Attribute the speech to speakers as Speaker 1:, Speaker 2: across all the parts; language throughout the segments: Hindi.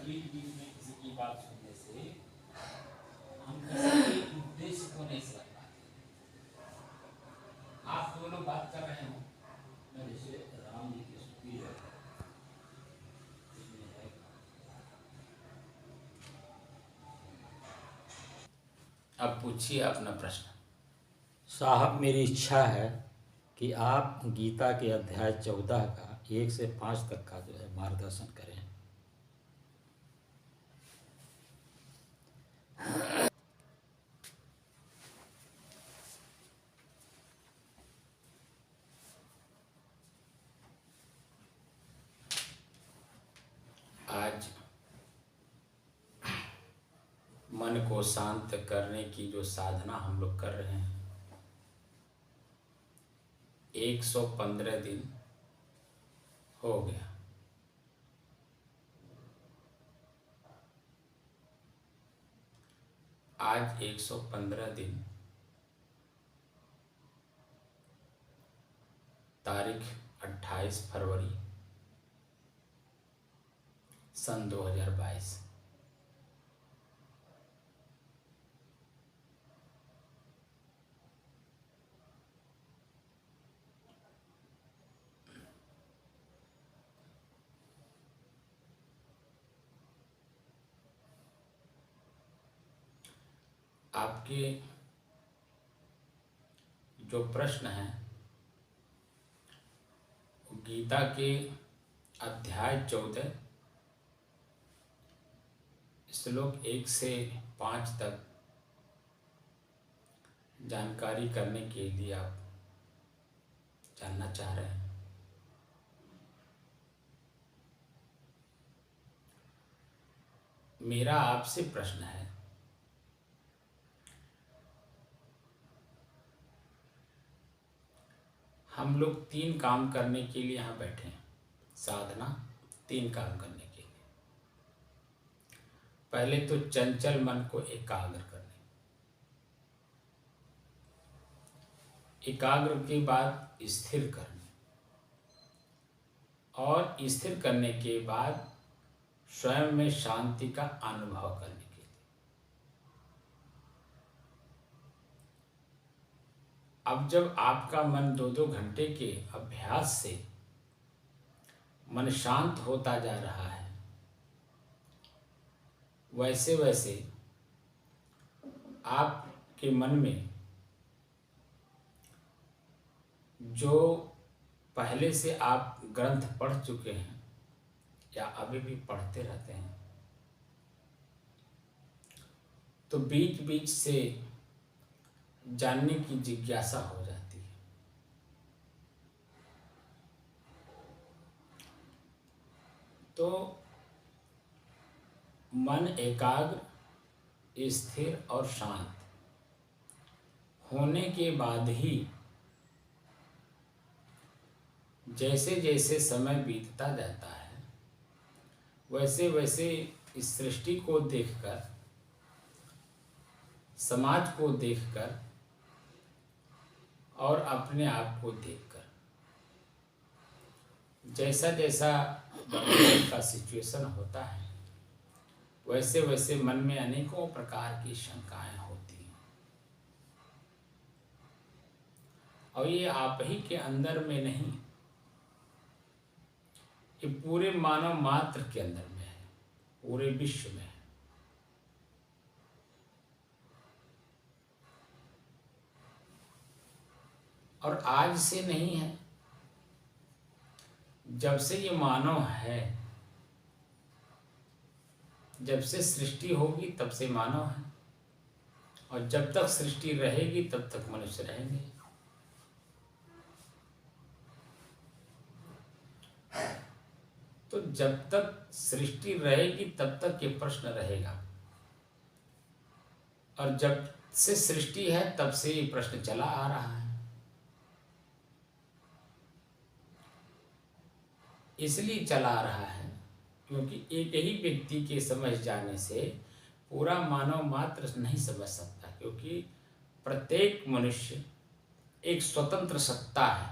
Speaker 1: बीच बीच में किसी की बात सुनने से हम किसी के उद्देश्य को नहीं समझ पाते। आप दोनों बात कर रहे हो, मैं जैसे राम जी की स्तुति है, इसमें है, अब पूछिए अपना प्रश्न।
Speaker 2: साहब, मेरी इच्छा है कि आप गीता के अध्याय 14 का 1 से 5 तक का जो है मार्गदर्शन करें।
Speaker 1: आज मन को शांत करने की जो साधना हम लोग कर रहे हैं, 115 दिन हो गया। आज 115 दिन, तारीख 28 फरवरी सन 2022। आपके जो प्रश्न हैं गीता के अध्याय 14 श्लोक 1 से 5 तक जानकारी करने के लिए आप जानना चाह रहे हैं। मेरा आपसे प्रश्न है, हम लोग 3 काम करने के लिए यहाँ बैठे हैं। साधना 3 काम करने के लिए। पहले तो चंचल मन को एकाग्र करने, एकाग्र के बाद स्थिर करने, और स्थिर करने के बाद स्वयं में शांति का अनुभव करने के लिए। अब जब आपका मन 2-2 घंटे के अभ्यास से मन शांत होता जा रहा है, वैसे वैसे आपके मन में जो पहले से आप ग्रंथ पढ़ चुके हैं या अभी भी पढ़ते रहते हैं, तो बीच बीच से जानने की जिज्ञासा हो जाती है। तो मन एकाग्र, स्थिर और शांत होने के बाद ही जैसे जैसे समय बीतता जाता है, वैसे वैसे इस सृष्टि को देखकर, समाज को देखकर और अपने आप को देखकर, जैसा जैसा का सिचुएशन होता है, वैसे वैसे मन में अनेकों प्रकार की शंकाएं होती हैं। और ये आप ही के अंदर में नहीं, ये पूरे मानव मात्र के अंदर में है, पूरे विश्व में है। और आज से नहीं है, जब से ये मानव है, जब से सृष्टि होगी तब से मानव है, और जब तक सृष्टि रहेगी तब तक मनुष्य रहेंगे। तो जब तक सृष्टि रहेगी तब तक ये प्रश्न रहेगा, और जब से सृष्टि है तब से ये प्रश्न चला आ रहा है। इसलिए चला आ रहा है क्योंकि एक ही व्यक्ति के समझ जाने से पूरा मानव मात्र नहीं समझ सकता, क्योंकि प्रत्येक मनुष्य एक स्वतंत्र सत्ता है,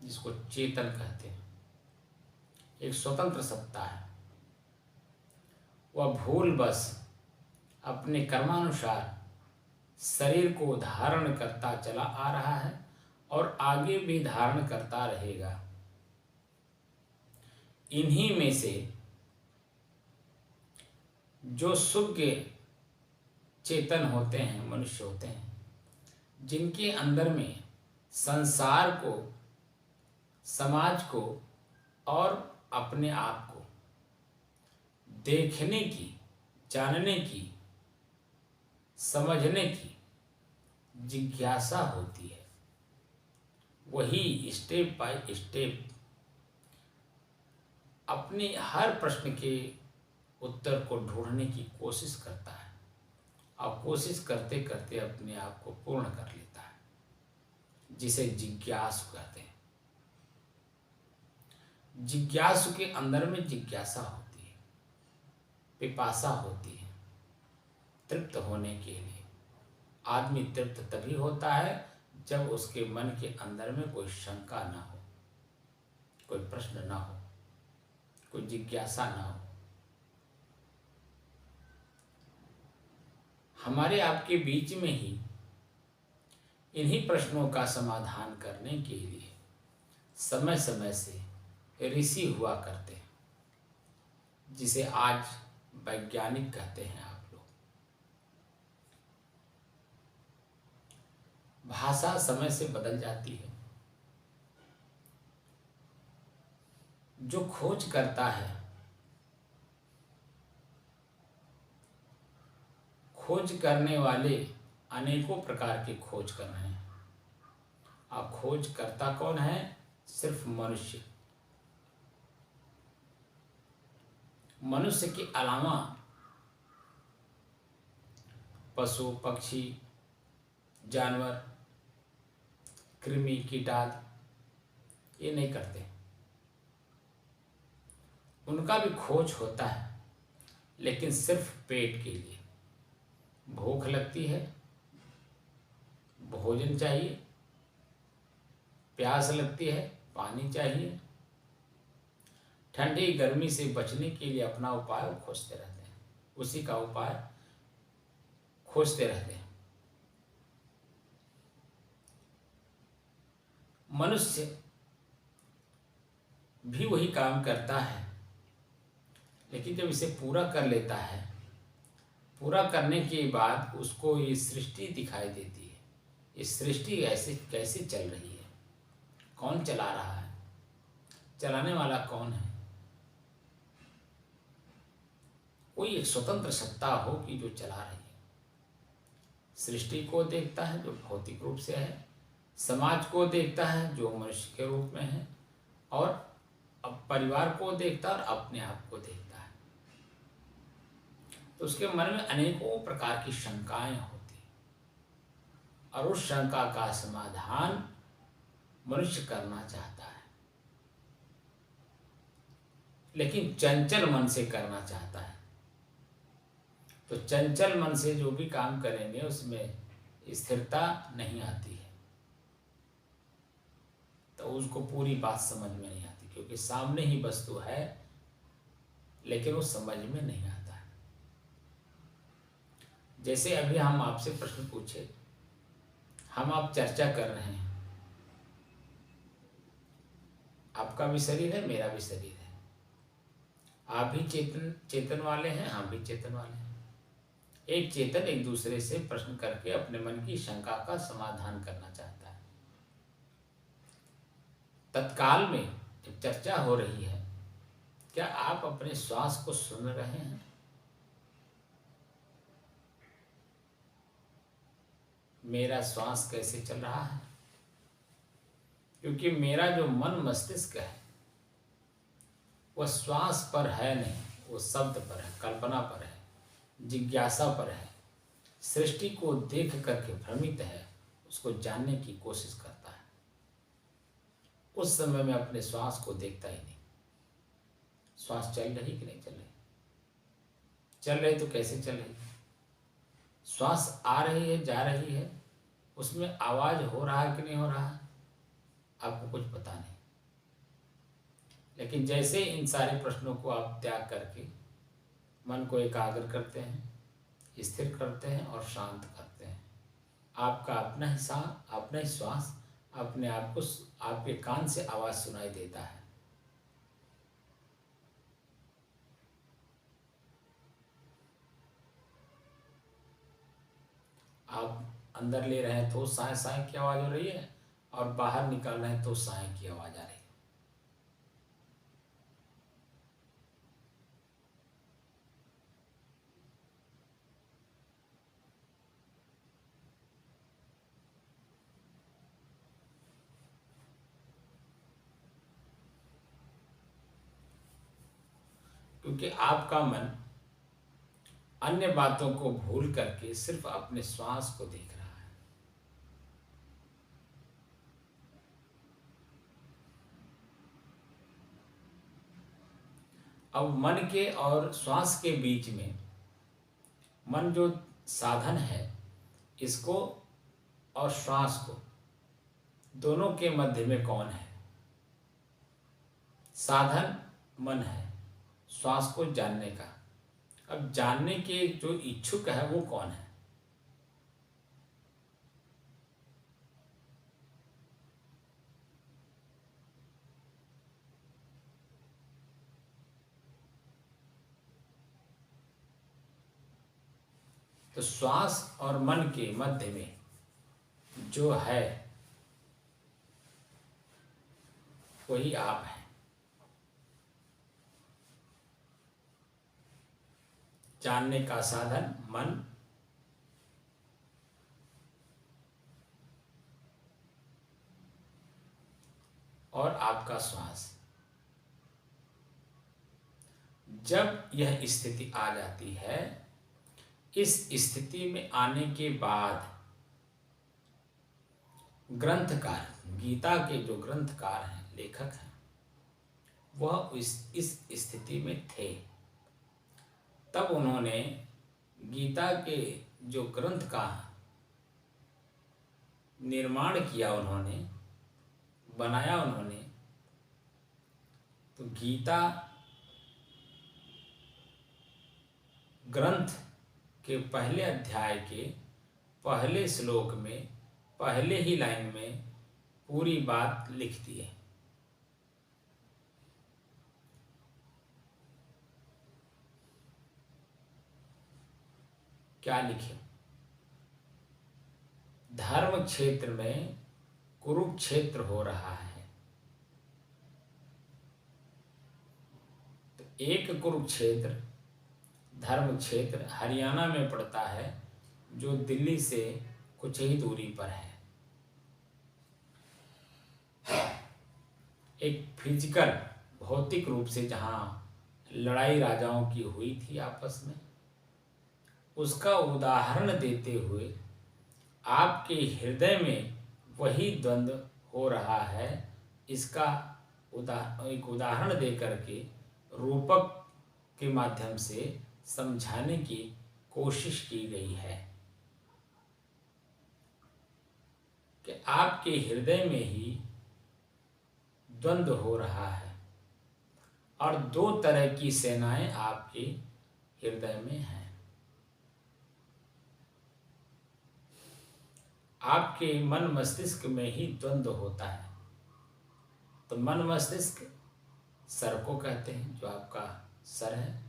Speaker 1: जिसको चेतन कहते हैं। एक स्वतंत्र सत्ता है वह भूलवश अपने कर्मानुसार शरीर को धारण करता चला आ रहा है और आगे भी धारण करता रहेगा। इन्हीं में से जो शुद्ध चेतन होते हैं, मनुष्य होते हैं, जिनके अंदर में संसार को, समाज को और अपने आप को देखने की, जानने की, समझने की जिज्ञासा होती है, वही स्टेप बाय स्टेप अपने हर प्रश्न के उत्तर को ढूंढने की कोशिश करता है और कोशिश करते करते अपने आप को पूर्ण कर लेता है, जिसे जिज्ञासु कहते हैं। जिज्ञासु के अंदर में जिज्ञासा होती है, पिपासा होती है तृप्त होने के लिए। आदमी तृप्त तभी होता है जब उसके मन के अंदर में कोई शंका ना हो, कोई प्रश्न ना हो, कोई जिज्ञासा ना हो। हमारे आपके बीच में ही इन्हीं प्रश्नों का समाधान करने के लिए समय समय से ऋषि हुआ करते हैं, जिसे आज वैज्ञानिक कहते हैं आप लोग। भाषा समय से बदल जाती है। जो खोज करता है, खोज करने वाले अनेकों प्रकार की खोज कर रहे हैं। अब खोज करता कौन है? सिर्फ मनुष्य। मनुष्य के अलावा पशु, पक्षी, जानवर, कृमि, कीटादि ये नहीं करते। उनका भी खोज होता है, लेकिन सिर्फ पेट के लिए। भूख लगती है, भोजन चाहिए, प्यास लगती है, पानी चाहिए, ठंडी गर्मी से बचने के लिए अपना उपाय खोजते रहते हैं, उसी का उपाय खोजते रहते हैं। मनुष्य भी वही काम करता है, लेकिन जब इसे पूरा कर लेता है, पूरा करने के बाद उसको ये सृष्टि दिखाई देती है। ये सृष्टि ऐसे कैसे चल रही है, कौन चला रहा है, चलाने वाला कौन है। कोई एक स्वतंत्र सत्ता हो कि जो चला रही है। सृष्टि को देखता है जो भौतिक रूप से है, समाज को देखता है जो मनुष्य के रूप में है, और अब परिवार को देखता है और अपने आप को देखता है। तो उसके मन में अनेकों प्रकार की शंकाएं होती, और उस शंका का समाधान मनुष्य करना चाहता है, लेकिन चंचल मन से करना चाहता है। तो चंचल मन से जो भी काम करेंगे उसमें स्थिरता नहीं आती है, तो उसको पूरी बात समझ में नहीं आती, क्योंकि सामने ही वस्तु है लेकिन वो समझ में नहीं आता है। जैसे अभी हम आपसे प्रश्न पूछे, हम आप चर्चा कर रहे हैं, आपका भी शरीर है, मेरा भी शरीर है, आप भी चेतन वाले हैं, हम भी चेतन वाले हैं। एक चेतन एक दूसरे से प्रश्न करके अपने मन की शंका का समाधान करना चाहता है। तत्काल में जब चर्चा हो रही है, क्या आप अपने श्वास को सुन रहे हैं? मेरा श्वास कैसे चल रहा है? क्योंकि मेरा जो मन मस्तिष्क है वह श्वास पर है नहीं, वो शब्द पर है, कल्पना पर है, जिज्ञासा पर है, सृष्टि को देख करके भ्रमित है, उसको जानने की कोशिश करता है। उस समय में अपने श्वास को देखता ही नहीं। श्वास चल रही कि नहीं चल रही? चल रही तो कैसे चल रही? श्वास आ रही है, जा रही है, उसमें आवाज हो रहा है कि नहीं हो रहा है, आपको कुछ पता नहीं। लेकिन जैसे इन सारे प्रश्नों को आप त्याग करके मन को एकाग्र करते हैं, स्थिर करते हैं और शांत करते हैं। आपका अपना ही सांस, अपना ही श्वास अपने आप को आपके कान से आवाज़ सुनाई देता है। आप अंदर ले रहे हैं तो साए साए की आवाज़ हो रही है, और बाहर निकाल रहे हैं तो साए की आवाज़ आ रही है। क्योंकि आपका मन अन्य बातों को भूल करके सिर्फ अपने श्वास को देख रहा है। अब मन के और श्वास के बीच में मन जो साधन है, इसको और श्वास को, दोनों के मध्य में कौन है? साधन मन है श्वास को जानने का। अब जानने के जो इच्छुक है वो कौन है? तो श्वास और मन के मध्य में जो है वही आप हैं। जानने का साधन मन, और आपका श्वास। जब यह स्थिति आ जाती है, इस स्थिति में आने के बाद ग्रंथकार, गीता के जो ग्रंथकार हैं, लेखक हैं, वह इस स्थिति में थे। तब उन्होंने गीता के जो ग्रंथ का निर्माण किया, उन्होंने बनाया, उन्होंने तो गीता ग्रंथ के पहले अध्याय के पहले श्लोक में पहले ही लाइन में पूरी बात लिख दी है। क्या लिखे? धर्म क्षेत्र में कुरुक्षेत्र हो रहा है। तो एक कुरुक्षेत्र धर्म क्षेत्र हरियाणा में पड़ता है, जो दिल्ली से कुछ ही दूरी पर है। एक फिजिकल, भौतिक रूप से जहाँ लड़ाई राजाओं की हुई थी आपस में, उसका उदाहरण देते हुए आपके हृदय में वही द्वंद्व हो रहा है, इसका एक उदाहरण दे करके रूपक के माध्यम से समझाने की कोशिश की गई है कि आपके हृदय में ही द्वंद्व हो रहा है, और दो तरह की सेनाएं आपके हृदय में हैं। आपके मन मस्तिष्क में ही द्वंद्व होता है। तो मन मस्तिष्क सर को कहते हैं, जो आपका सर है,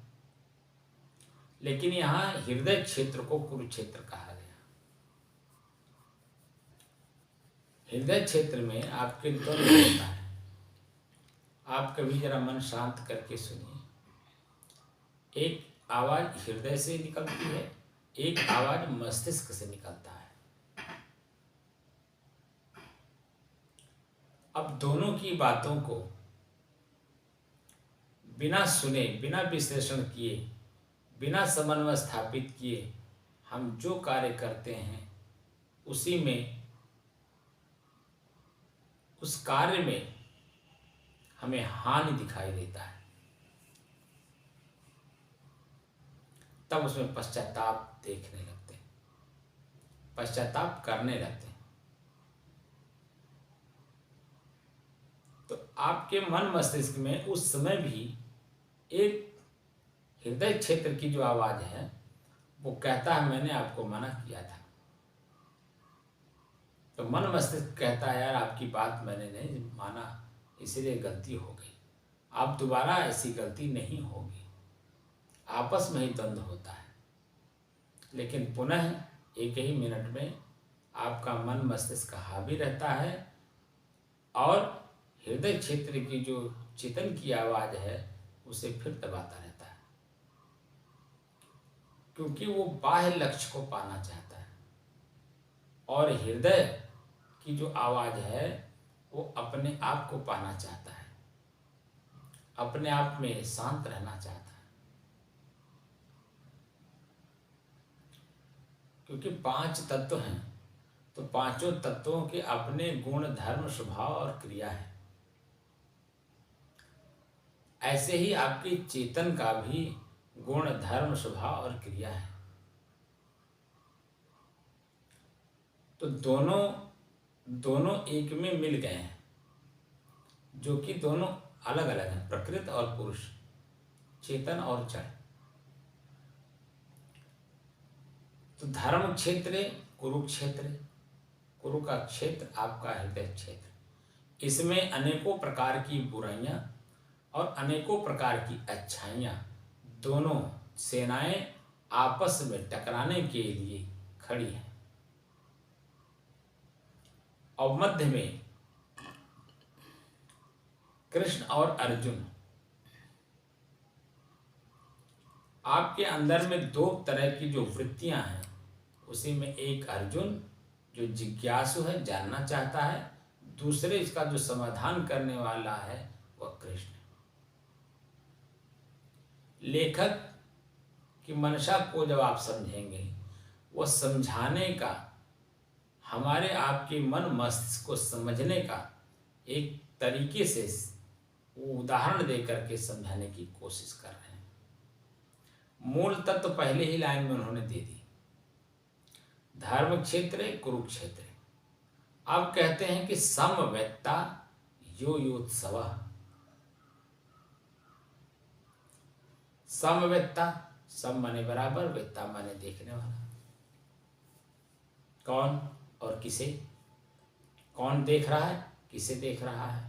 Speaker 1: लेकिन यहाँ हृदय क्षेत्र को कुरुक्षेत्र कहा गया। हृदय क्षेत्र में आपके द्वंद्व होता है। आप कभी जरा मन शांत करके सुनिए। एक आवाज हृदय से निकलती है, एक आवाज मस्तिष्क से निकलता है। अब दोनों की बातों को बिना सुने, बिना विश्लेषण किए, बिना समन्वय स्थापित किए हम जो कार्य करते हैं, उसी में, उस कार्य में हमें हानि दिखाई देता है। तब उसमें पश्चाताप देखने लगते हैं, पश्चाताप करने लगते हैं। तो आपके मन मस्तिष्क में उस समय भी एक हृदय क्षेत्र की जो आवाज़ है वो कहता है मैंने आपको मना किया था। तो मन मस्तिष्क कहता है यार आपकी बात मैंने नहीं माना, इसलिए गलती हो गई, अब दोबारा ऐसी गलती नहीं होगी। आपस में ही द्वंद्व होता है, लेकिन पुनः एक ही मिनट में आपका मन मस्तिष्क हावी रहता है और हृदय क्षेत्र की जो चेतन की आवाज़ है उसे फिर दबाता रहता है, क्योंकि वो बाह्य लक्ष्य को पाना चाहता है। और हृदय की जो आवाज़ है वो अपने आप को पाना चाहता है, अपने आप में शांत रहना चाहता है। क्योंकि 5 तत्व हैं, तो पांचों तत्वों के अपने गुण, धर्म, स्वभाव और क्रिया है। ऐसे ही आपकी चेतन का भी गुण, धर्म, स्वभाव और क्रिया है। तो दोनों एक में मिल गए हैं, जो कि दोनों अलग अलग हैं, प्रकृति और पुरुष, चेतन और जड़। तो धर्म क्षेत्र कुरुक्षेत्र, कुरु का क्षेत्र आपका हृदय क्षेत्र। इसमें अनेकों प्रकार की बुराइयां और अनेकों प्रकार की अच्छाइयां, दोनों सेनाएं आपस में टकराने के लिए खड़ी हैं। और मध्य में कृष्ण और अर्जुन। आपके अंदर में 2 तरह की जो वृत्तियां हैं, उसी में एक अर्जुन जो जिज्ञासु है, जानना चाहता है, दूसरे इसका जो समाधान करने वाला है वह कृष्ण। लेखक की मंशा को जब आप समझेंगे, वह समझाने का, हमारे आपके मन मस्तिष्क को समझने का एक तरीके से वो उदाहरण दे करके समझाने की कोशिश कर रहे हैं। मूल तत्व पहले ही लाइन में उन्होंने दे दी, धर्म क्षेत्र कुरुक्षेत्र। अब कहते हैं कि समवेत्ता यो योत्सव। समवेत्ता, सम माने बराबर, वेत्ता माने देखने वाला। कौन और किसे? कौन देख रहा है, किसे देख रहा है?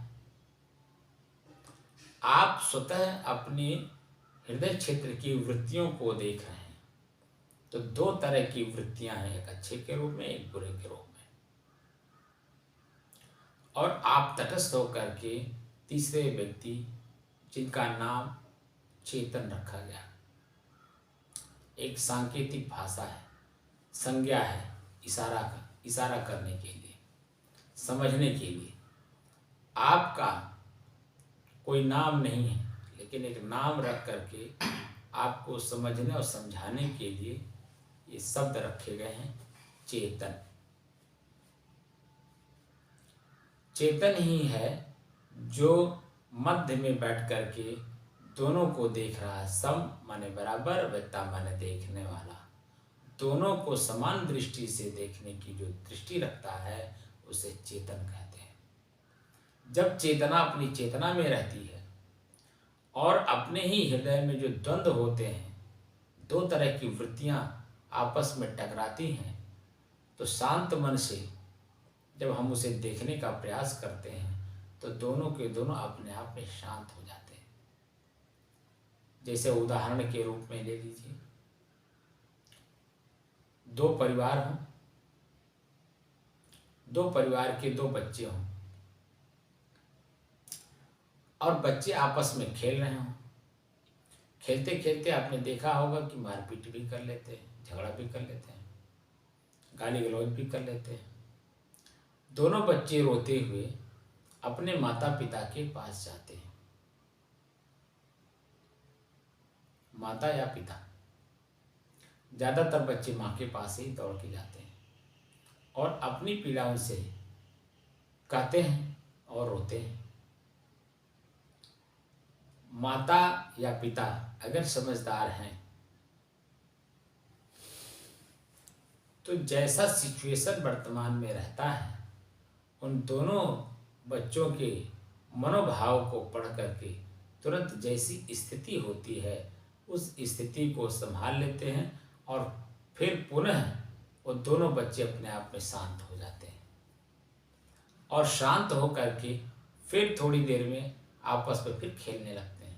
Speaker 1: आप स्वतः अपने हृदय क्षेत्र की वृत्तियों को देख रहे हैं। तो 2 तरह की वृत्तियां हैं, एक अच्छे के रूप में, एक बुरे के रूप में। और आप तटस्थ होकर के तीसरे व्यक्ति, जिनका नाम चेतन रखा गया, एक सांकेतिक भाषा है, संज्ञा है, इशारा करने के लिए, समझने के लिए। आपका कोई नाम नहीं है, लेकिन एक नाम रख करके आपको समझने और समझाने के लिए ये शब्द रखे गए हैं, चेतन। चेतन ही है जो मध्य में बैठ करके दोनों को देख रहा है। सम माने बराबर, वेत्ता माने देखने वाला। दोनों को समान दृष्टि से देखने की जो दृष्टि रखता है उसे चेतन कहते हैं। जब चेतना अपनी चेतना में रहती है और अपने ही हृदय में जो द्वंद्व होते हैं, 2 तरह की वृत्तियां आपस में टकराती हैं, तो शांत मन से जब हम उसे देखने का प्रयास करते हैं तो दोनों के दोनों अपने आप में शांत हो जाते हैं। जैसे उदाहरण के रूप में ले लीजिए, 2 परिवार हों, 2 परिवार के 2 बच्चे हों और बच्चे आपस में खेल रहे हों। खेलते खेलते आपने देखा होगा कि मारपीट भी कर लेते हैं, झगड़ा भी कर लेते हैं, गाली गलौज भी कर लेते हैं। दोनों बच्चे रोते हुए अपने माता पिता के पास जाते हैं, माता या पिता, ज़्यादातर बच्चे माँ के पास ही दौड़ के जाते हैं और अपनी पीड़ा उनसे कहते हैं और रोते हैं। माता या पिता अगर समझदार हैं तो जैसा सिचुएशन वर्तमान में रहता है, उन दोनों बच्चों के मनोभाव को पढ़ करके तुरंत जैसी स्थिति होती है उस स्थिति को संभाल लेते हैं और फिर पुनः वो दोनों बच्चे अपने आप में शांत हो जाते हैं और शांत होकर के फिर थोड़ी देर में आपस में फिर खेलने लगते हैं।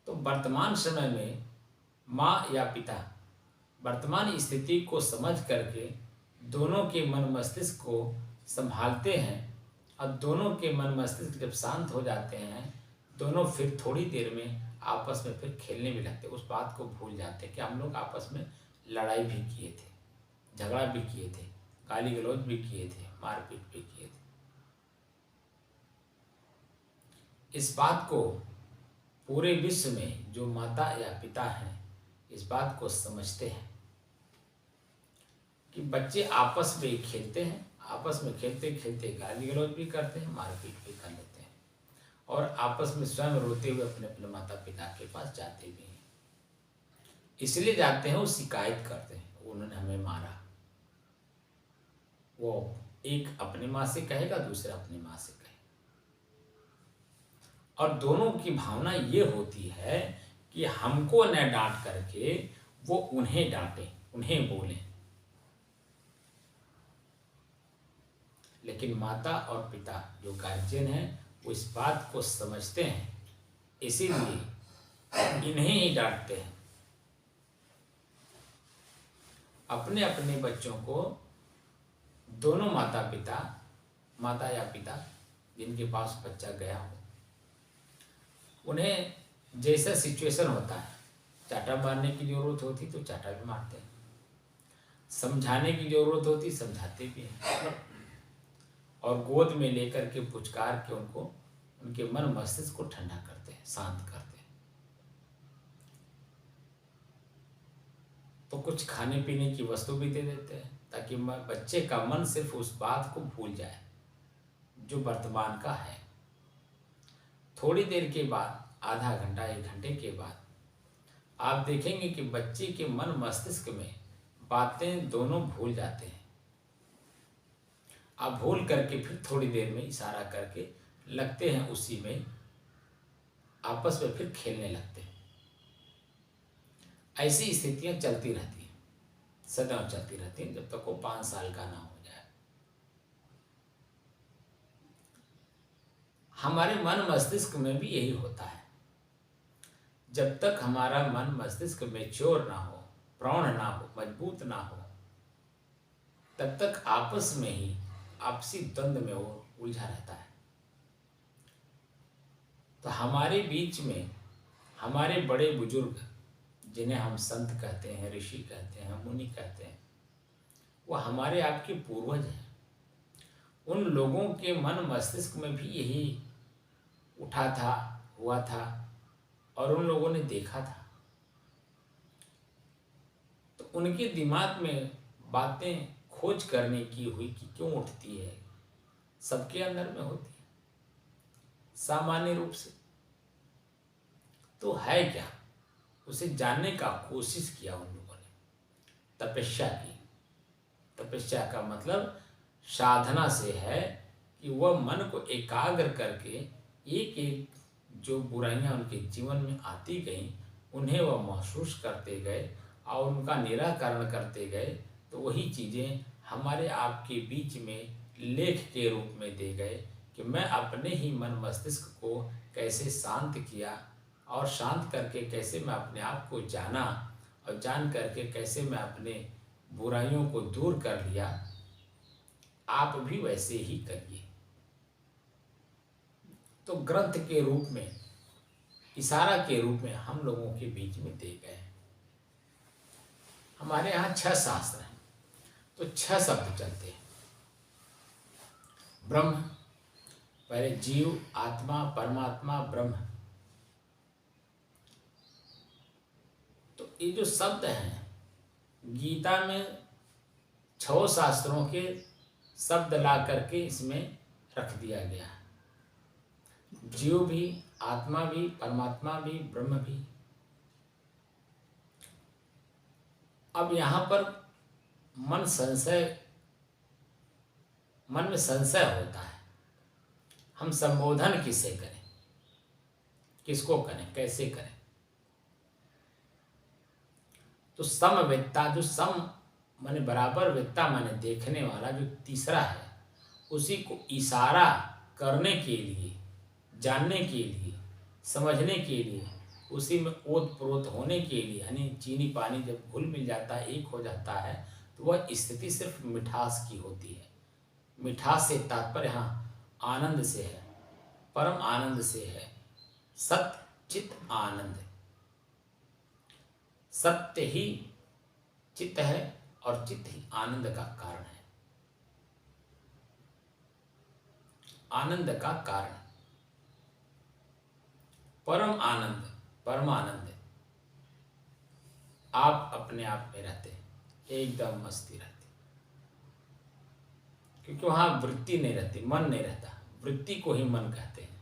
Speaker 1: तो वर्तमान समय में माँ या पिता वर्तमान स्थिति को समझ करके दोनों के मन मस्तिष्क को संभालते हैं और दोनों के मन मस्तिष्क जब शांत हो जाते हैं दोनों फिर थोड़ी देर में आपस में फिर खेलने भी लगते, उस बात को भूल जाते कि हम लोग आपस में लड़ाई भी किए थे, झगड़ा भी किए थे, गाली गलौज भी किए थे, मारपीट भी किए थे। इस बात को पूरे विश्व में जो माता या पिता हैं इस बात को समझते हैं कि बच्चे आपस में खेलते हैं, आपस में खेलते खेलते गाली गलौज भी करते हैं, मारपीट भी कर लेते हैं और आपस में स्वयं रोते हुए अपने अपने माता पिता के पास जाते भी हैं। इसलिए जाते हैं वो शिकायत करते हैं, उन्होंने हमें मारा। वो एक अपनी माँ से कहेगा, दूसरा अपनी माँ से कहेगा और दोनों की भावना ये होती है कि हमको न डांट करके वो उन्हें डांटे, उन्हें बोले। लेकिन माता और पिता जो गार्जियन हैं वो इस बात को समझते हैं, इसीलिए इन्हें ही डांटते हैं। अपने अपने बच्चों को दोनों माता या पिता जिनके पास बच्चा गया हो, उन्हें जैसा सिचुएशन होता है, चाटा मारने की जरूरत होती तो चाटा भी मारते हैं, समझाने की जरूरत होती समझाते भी हैं और गोद में लेकर के पुचकार के उनको उनके मन मस्तिष्क को ठंडा करते हैं, शांत करते हैं। तो कुछ खाने पीने की वस्तु भी दे देते हैं ताकि बच्चे का मन सिर्फ उस बात को भूल जाए जो वर्तमान का है। थोड़ी देर के बाद, आधा घंटा 1 घंटे के बाद आप देखेंगे कि बच्चे के मन मस्तिष्क में बातें दोनों भूल जाते हैं। आप भूल करके फिर थोड़ी देर में इशारा करके लगते हैं उसी में आपस में फिर खेलने लगते हैं। ऐसी स्थितियां चलती रहती हैं, सदैव चलती रहती हैं जब तक वो 5 साल का ना हो जाए। हमारे मन मस्तिष्क में भी यही होता है। जब तक हमारा मन मस्तिष्क मैच्योर ना हो, प्रौढ़ ना हो, मजबूत ना हो, तब तक आपस में ही आपसी द्वंद्व में वो उलझा रहता है। तो हमारे बीच में हमारे बड़े बुजुर्ग जिन्हें हम संत कहते हैं, ऋषि कहते हैं, मुनि कहते हैं, वो हमारे आपके पूर्वज हैं। उन लोगों के मन मस्तिष्क में भी यही उठा था, हुआ था और उन लोगों ने देखा था। तो उनके दिमाग में बातें खोज करने की हुई कि क्यों उठती है, सबके अंदर में होती है सामान्य रूप से। तो है क्या, उसे जानने का कोशिश किया उन लोगों ने, तपस्या की। तपस्या का मतलब साधना से है कि वह मन को एकाग्र करके एक एक जो बुराइयां उनके जीवन में आती गईं उन्हें वह महसूस करते गए और उनका निराकरण करते गए। तो वही चीज़ें हमारे आपके बीच में लेख के रूप में दे गए कि मैं अपने ही मन मस्तिष्क को कैसे शांत किया और शांत करके कैसे मैं अपने आप को जाना और जान करके कैसे मैं अपने बुराइयों को दूर कर लिया। आप भी वैसे ही करिए। तो ग्रंथ के रूप में, इशारा के रूप में हम लोगों के बीच में दे गए। हमारे यहाँ 6 शास्त्र हैं, तो 6 शब्द चलते हैं। ब्रह्म, पहले जीव, आत्मा, परमात्मा, ब्रह्म। तो ये जो शब्द हैं गीता में 6 शास्त्रों के शब्द ला करके इसमें रख दिया गया है। जीव भी, आत्मा भी, परमात्मा भी, ब्रह्म भी। अब यहाँ पर मन में संशय होता है। हम संबोधन किसे करें, किसको करें, कैसे करें। तो समवेत्ता, जो सम माने बराबर, वेत्ता माने देखने वाला, जो तीसरा है, उसी को इशारा करने के लिए, जानने के लिए, समझने के लिए, उसी में ओत प्रोत होने के लिए, यानी चीनी पानी जब घुल मिल जाता है, एक हो जाता है, तो वह स्थिति सिर्फ मिठास की होती है। मिठास से तात्पर्य यहाँ आनंद से है, परम आनंद से है, सत्य चित आनंद। सत्य ही चित्त है और चित्त ही आनंद का कारण है, आनंद का कारण। परम आनंद, परम आनंद, आप अपने आप में रहते हैं, एकदम मस्ती रहती, क्योंकि वहां वृत्ति नहीं रहती, मन नहीं रहता। वृत्ति को ही मन कहते हैं,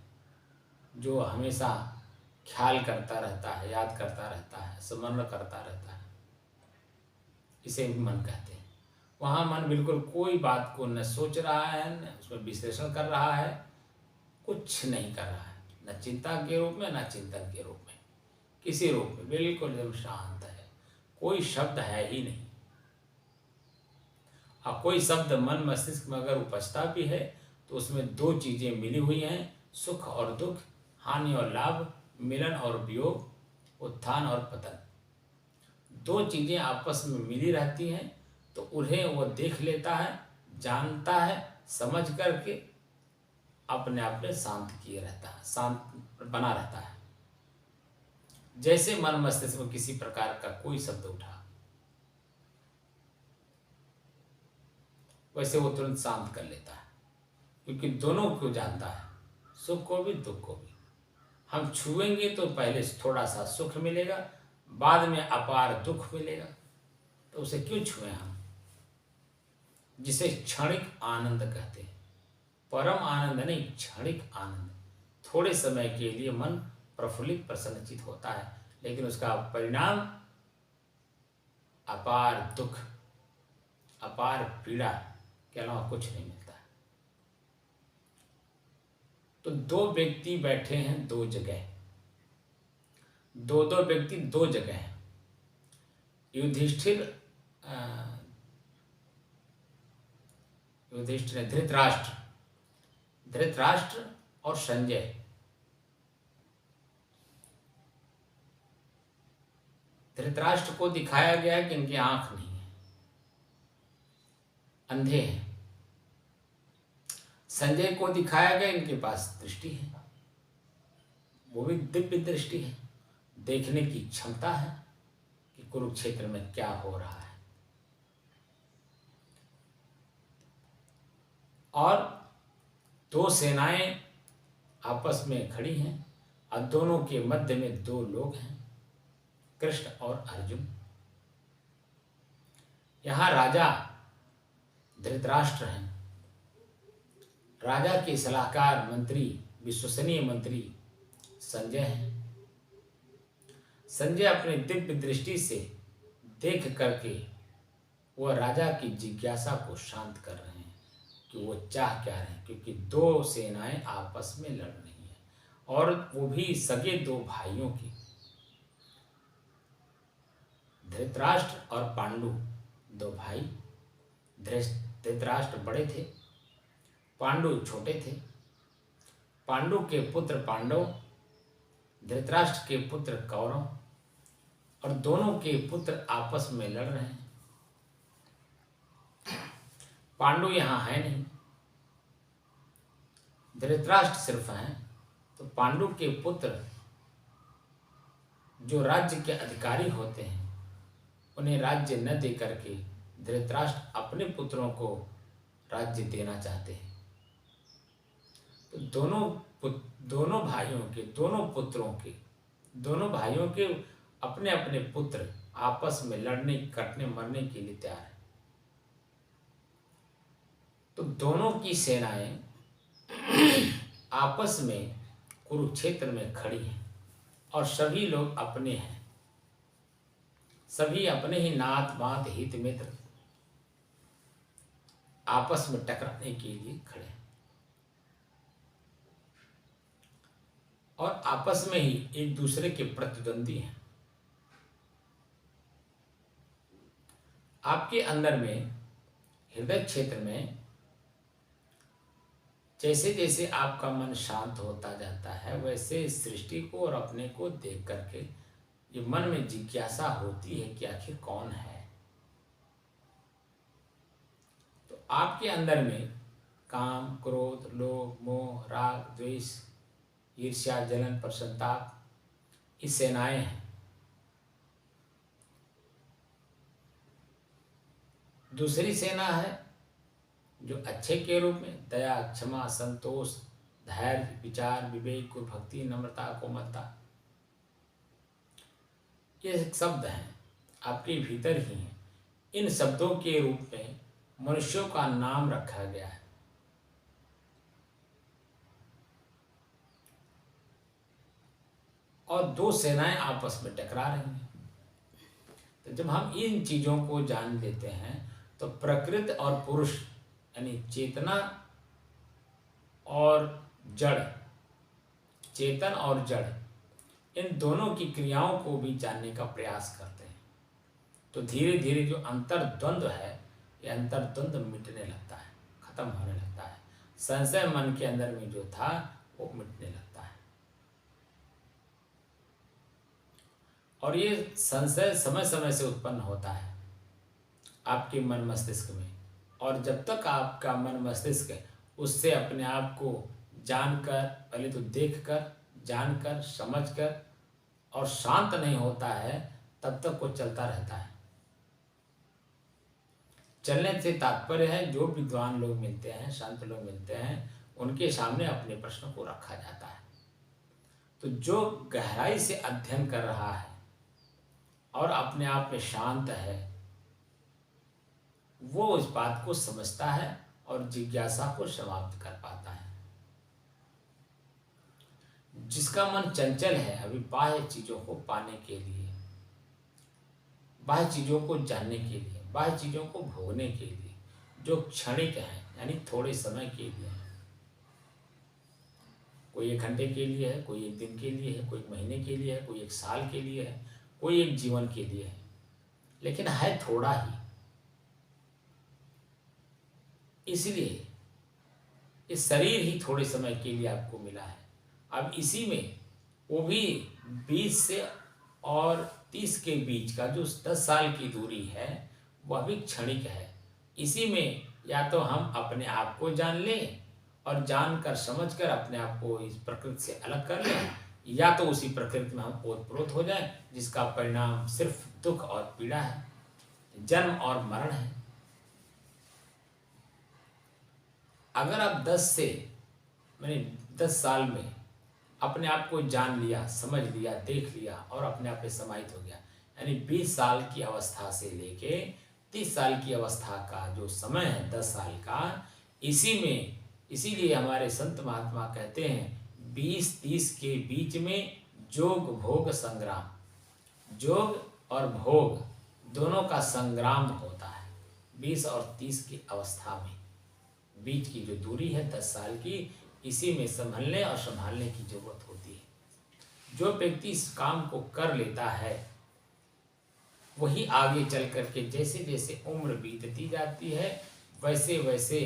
Speaker 1: जो हमेशा ख्याल करता रहता है, याद करता रहता है, स्मरण करता रहता है, इसे भी मन कहते हैं। वहाँ मन बिल्कुल कोई बात को न सोच रहा है, न उसमें विश्लेषण कर रहा है, कुछ नहीं कर रहा है, न चिंता के रूप में, न चिंतन के रूप में, किसी रूप में, बिल्कुल एकदम शांत है। कोई शब्द है ही नहीं। हाँ, कोई शब्द मन मस्तिष्क में अगर उपजता भी है तो उसमें दो चीजें मिली हुई हैं, सुख और दुख, हानि और लाभ, मिलन और वियोग, उत्थान और पतन। दो चीजें आपस में मिली रहती हैं, तो उन्हें वो देख लेता है, जानता है, समझ करके अपने आप में शांत किए रहता है, शांत बना रहता है। जैसे मन मस्तिष्क में किसी प्रकार का कोई शब्द उठा, वैसे वो तुरंत शांत कर लेता है, क्योंकि दोनों को जानता है, सुख को भी दुख को भी। हम छुएंगे तो पहले थोड़ा सा सुख मिलेगा, बाद में अपार दुख मिलेगा, तो उसे क्यों छुए हम, जिसे क्षणिक आनंद कहते हैं। परम आनंद नहीं, क्षणिक आनंद। थोड़े समय के लिए मन प्रफुल्लित प्रसन्नचित होता है, लेकिन उसका परिणाम अपार दुख, अपार पीड़ा के अलावा कुछ नहीं मिलता है। तो दो व्यक्ति बैठे हैं दो जगह, दो व्यक्ति दो जगह हैं। युधिष्ठिर धृतराष्ट्र और संजय। धृतराष्ट्र को दिखाया गया है कि इनकी आंख नहीं है, अंधे हैं। संजय को दिखाया गया इनके पास दृष्टि है, वो भी दिव्य दृष्टि है, देखने की क्षमता है कि कुरुक्षेत्र में क्या हो रहा है। और दो सेनाएं आपस में खड़ी हैं और दोनों के मध्य में दो लोग हैं, कृष्ण और अर्जुन। यहां राजा धृतराष्ट्र हैं, राजा के सलाहकार मंत्री, विश्वसनीय मंत्री संजय हैं। संजय अपनी दिव्य दृष्टि से देख करके वह राजा की जिज्ञासा को शांत कर रहे हैं कि वो चाह क्या रहे हैं, क्योंकि दो सेनाएं आपस में लड़ रही हैं, और वो भी सगे दो भाइयों की। धृतराष्ट्र और पांडु दो भाई। धृतराष्ट्र बड़े थे, पांडु छोटे थे। पांडु के पुत्र पांडव, धृतराष्ट्र के पुत्र कौरव, और दोनों के पुत्र आपस में लड़ रहे हैं। पांडु यहां है नहीं, धृतराष्ट्र सिर्फ हैं। तो पांडु के पुत्र जो राज्य के अधिकारी होते हैं, उन्हें राज्य न दे करके धृतराष्ट्र अपने पुत्रों को राज्य देना चाहते हैं। तो दोनों भाइयों के, दोनों पुत्रों के, दोनों भाइयों के अपने अपने पुत्र आपस में लड़ने, कटने, मरने के लिए तैयार है। तो दोनों की सेनाएं आपस में कुरुक्षेत्र में खड़ी हैं, और सभी लोग अपने हैं, सभी अपने ही नात बात हित मित्र आपस में टकराने के लिए खड़े हैं। आपस में ही एक दूसरे के प्रतिद्वंदी हैं। आपके अंदर में हृदय क्षेत्र में जैसे जैसे आपका मन शांत होता जाता है, वैसे इस सृष्टि को और अपने को देख करके ये मन में जिज्ञासा होती है कि आखिर कौन है। तो आपके अंदर में काम, क्रोध, लोभ, मोह, राग, द्वेष, ईर्ष्या, जलन, प्रसन्नता, ये सेनाएं हैं। दूसरी सेना है जो अच्छे के रूप में दया, क्षमा, संतोष, धैर्य, विचार, विवेक, गुरु भक्ति, नम्रता, कोमलता, ये शब्द हैं आपके भीतर ही हैं। इन शब्दों के रूप में मनुष्यों का नाम रखा गया है। और दो सेनाएं आपस में टकरा रही हैं। तो जब हम इन चीजों को जान लेते हैं तो प्रकृति और पुरुष यानी चेतना और जड़, चेतन और जड़, इन दोनों की क्रियाओं को भी जानने का प्रयास करते हैं। तो धीरे धीरे जो अंतर्द्वंद्व है, ये अंतर्द्वंद्व मिटने लगता है, खत्म होने लगता है। संशय मन के अंदर में जो था वो मिटने लगता है। और ये संशय समय समय से उत्पन्न होता है आपके मन मस्तिष्क में। और जब तक आपका मन मस्तिष्क उससे अपने आप को जानकर, पहले तो देखकर, जानकर, समझकर और शांत नहीं होता है, तब तक वो चलता रहता है। चलने से तात्पर्य है जो विद्वान लोग मिलते हैं, संत लोग मिलते हैं, उनके सामने अपने प्रश्न को रखा जाता है। तो जो गहराई से अध्ययन कर रहा है और अपने आप में शांत है, वो इस बात को समझता है और जिज्ञासा को समाप्त कर पाता है। जिसका मन चंचल है अभी बाह्य चीजों को पाने के लिए, बाह्य चीजों को जानने के लिए, बाह्य चीजों को भोगने के लिए, जो क्षणिक है यानी थोड़े समय के लिए है, कोई 1 घंटे के लिए है, कोई 1 दिन के लिए है, कोई 1 महीने के लिए है, कोई 1 साल के लिए है, कोई 1 जीवन के लिए है, लेकिन है थोड़ा ही। इसलिए इस शरीर ही थोड़े समय के लिए आपको मिला है। अब इसी में वो भी 20 से और 30 के बीच का जो 10 साल की दूरी है वह भी क्षणिक है। इसी में या तो हम अपने आप को जान लें और जानकर समझकर अपने आप को इस प्रकृति से अलग कर लें, या तो उसी प्रकृति में हम ओतप्रोत हो जाएं, जिसका परिणाम सिर्फ दुख और पीड़ा है, जन्म और मरण है। अगर आप 10 साल में अपने आप को जान लिया, समझ लिया, देख लिया और अपने आप में समाहित हो गया, यानी 20 साल की अवस्था से लेके 30 साल की अवस्था का जो समय है 10 साल का, इसी में, इसीलिए हमारे संत महात्मा कहते हैं 20-30 के बीच में जोग भोग संग्राम, जोग और भोग दोनों का संग्राम होता है। 20 और 30 की अवस्था में बीच की जो दूरी है 10 साल की, इसी में संभलने और संभालने की जरूरत होती है। जो व्यक्ति इस काम को कर लेता है वही आगे चल करके जैसे जैसे उम्र बीतती जाती है वैसे वैसे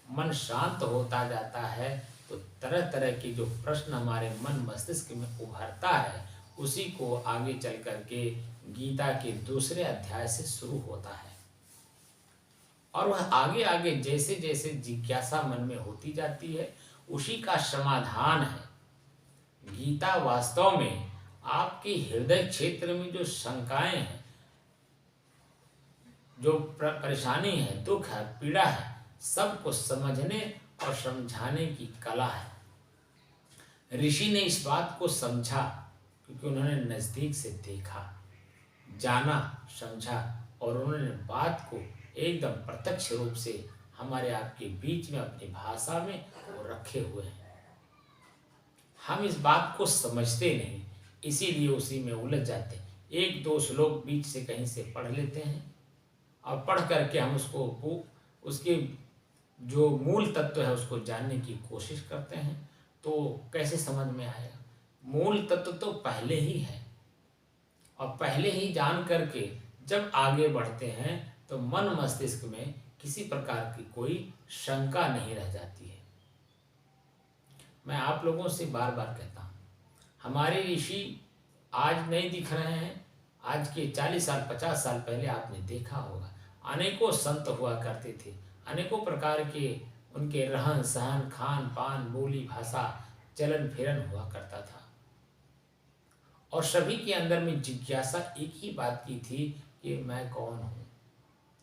Speaker 1: मन शांत होता जाता है। तो तरह तरह के जो प्रश्न हमारे मन मस्तिष्क में उभरता है उसी को आगे चल करके गीता के दूसरे अध्याय से शुरू होता है। और वह आगे आगे जैसे जैसे जिज्ञासा मन में होती जाती है उसी का समाधान है। गीता वास्तव में आपके हृदय क्षेत्र में जो शंकाएं हैं, जो परेशानी है, दुख है, पीड़ा है, सबको समझने और समझाने की कला है। ऋषि ने इस बात को समझा क्योंकि उन्होंने नजदीक से देखा, जाना, समझा और उन्होंने बात को एकदम प्रत्यक्ष रूप से हमारे आपके बीच में अपनी भाषा में वो रखे हुए हैं। हम इस बात को समझते नहीं, इसीलिए उसी में उलझ जाते हैं। 1-2 श्लोक बीच से कहीं से पढ़ लेते हैं और पढ़ करके हम उसको, उसके जो मूल तत्व है उसको जानने की कोशिश करते हैं, तो कैसे समझ में आएगा। मूल तत्व तो पहले ही है, और पहले ही जान करके जब आगे बढ़ते हैं तो मन मस्तिष्क में किसी प्रकार की कोई शंका नहीं रह जाती है। मैं आप लोगों से बार बार कहता हूँ, हमारे ऋषि आज नहीं दिख रहे हैं। आज के 40 साल 50 साल पहले आपने देखा होगा, अनेकों संत हुआ करते थे, अनेकों प्रकार के उनके रहन सहन खान पान बोली भाषा चलन फिरन हुआ करता था, और सभी के अंदर में जिज्ञासा एक ही बात की थी कि मैं कौन हूँ,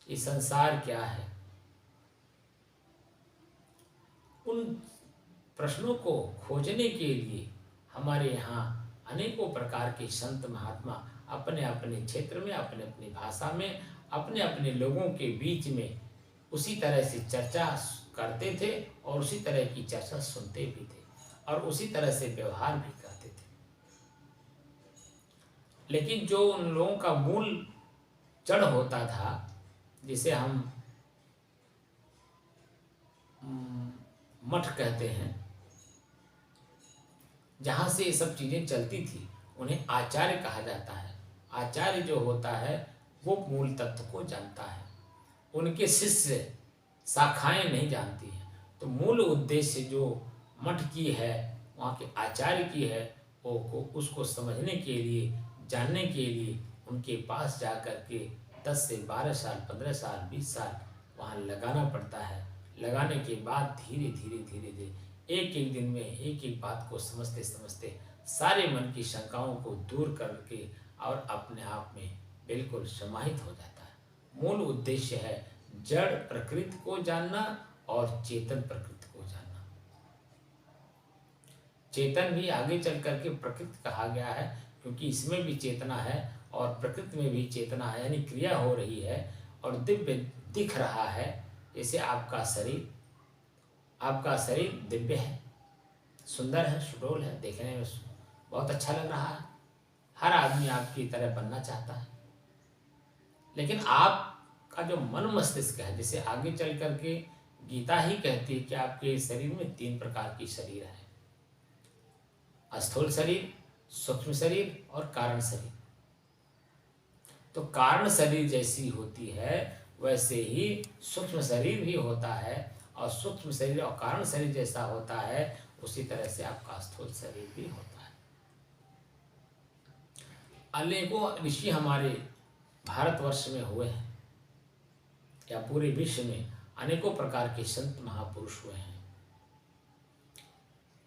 Speaker 1: ये संसार क्या है। उन प्रश्नों को खोजने के लिए हमारे यहाँ अनेकों प्रकार के संत महात्मा अपने अपने क्षेत्र में अपने अपनी भाषा में अपने अपने लोगों के बीच में उसी तरह से चर्चा करते थे, और उसी तरह की चर्चा सुनते भी थे, और उसी तरह से व्यवहार भी करते थे। लेकिन जो उन लोगों का मूल जड़ होता था, जिसे हम मठ कहते हैं, जहाँ से ये सब चीज़ें चलती थी, उन्हें आचार्य कहा जाता है। आचार्य जो होता है वो मूल तत्व को जानता है, उनके शिष्य शाखाएं नहीं जानती हैं। तो मूल उद्देश्य जो मठ की है, वहाँ के आचार्य की है, वो को उसको समझने के लिए, जानने के लिए उनके पास जा कर के 10 से 12 साल 15 साल 20 साल वहाँ लगाना पड़ता है। लगाने के बाद धीरे धीरे धीरे धीरे एक एक दिन में एक एक बात को समझते समझते सारे मन की शंकाओं को दूर करके और अपने आप में बिल्कुल समाहित हो जाता है। मूल उद्देश्य है जड़ प्रकृति को जानना और चेतन प्रकृति को जानना। चेतन भी आगे चल करके प्रकृति कहा गया है, क्योंकि इसमें भी चेतना है और प्रकृति में भी चेतना है, यानी क्रिया हो रही है और दिव्य दिख रहा है। जैसे आपका शरीर दिव्य है, सुंदर है, सुडौल है, देखने में बहुत अच्छा लग रहा है। हर आदमी आपकी तरह बनना चाहता है। लेकिन आपका जो मन मस्तिष्क है, जैसे आगे चल करके गीता ही कहती है कि आपके शरीर में 3 प्रकार की शरीर है, स्थूल शरीर, सूक्ष्म शरीर और कारण शरीर। तो कारण शरीर जैसी होती है वैसे ही सूक्ष्म शरीर भी होता है, और सूक्ष्म शरीर और कारण शरीर जैसा होता है उसी तरह से आपका स्थूल शरीर भी होता है। अनेकों ऋषि हमारे भारतवर्ष में हुए हैं, या पूरे विश्व में अनेकों प्रकार के संत महापुरुष हुए हैं।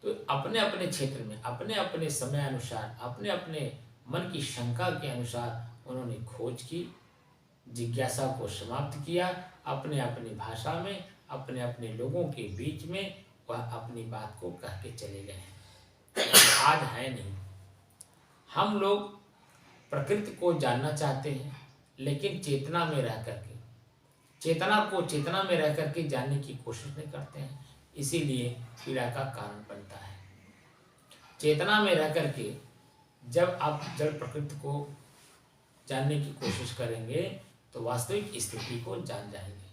Speaker 1: तो अपने अपने क्षेत्र में अपने अपने समय अनुसार अपने अपने मन की शंका के अनुसार उन्होंने खोज की, जिज्ञासा को समाप्त किया, अपने अपनी भाषा में अपने अपने लोगों के बीच में वह अपनी बात को कह के चले गए हैं। आज है नहीं। हम लोग प्रकृति को जानना चाहते हैं, लेकिन चेतना में रह करके चेतना में रह करके जानने की कोशिश नहीं करते हैं, इसीलिए पीड़ा का कारण बनता है। चेतना में रह करके जब आप जड़ प्रकृति को जानने की कोशिश करेंगे तो वास्तविक स्थिति को जान जाएंगे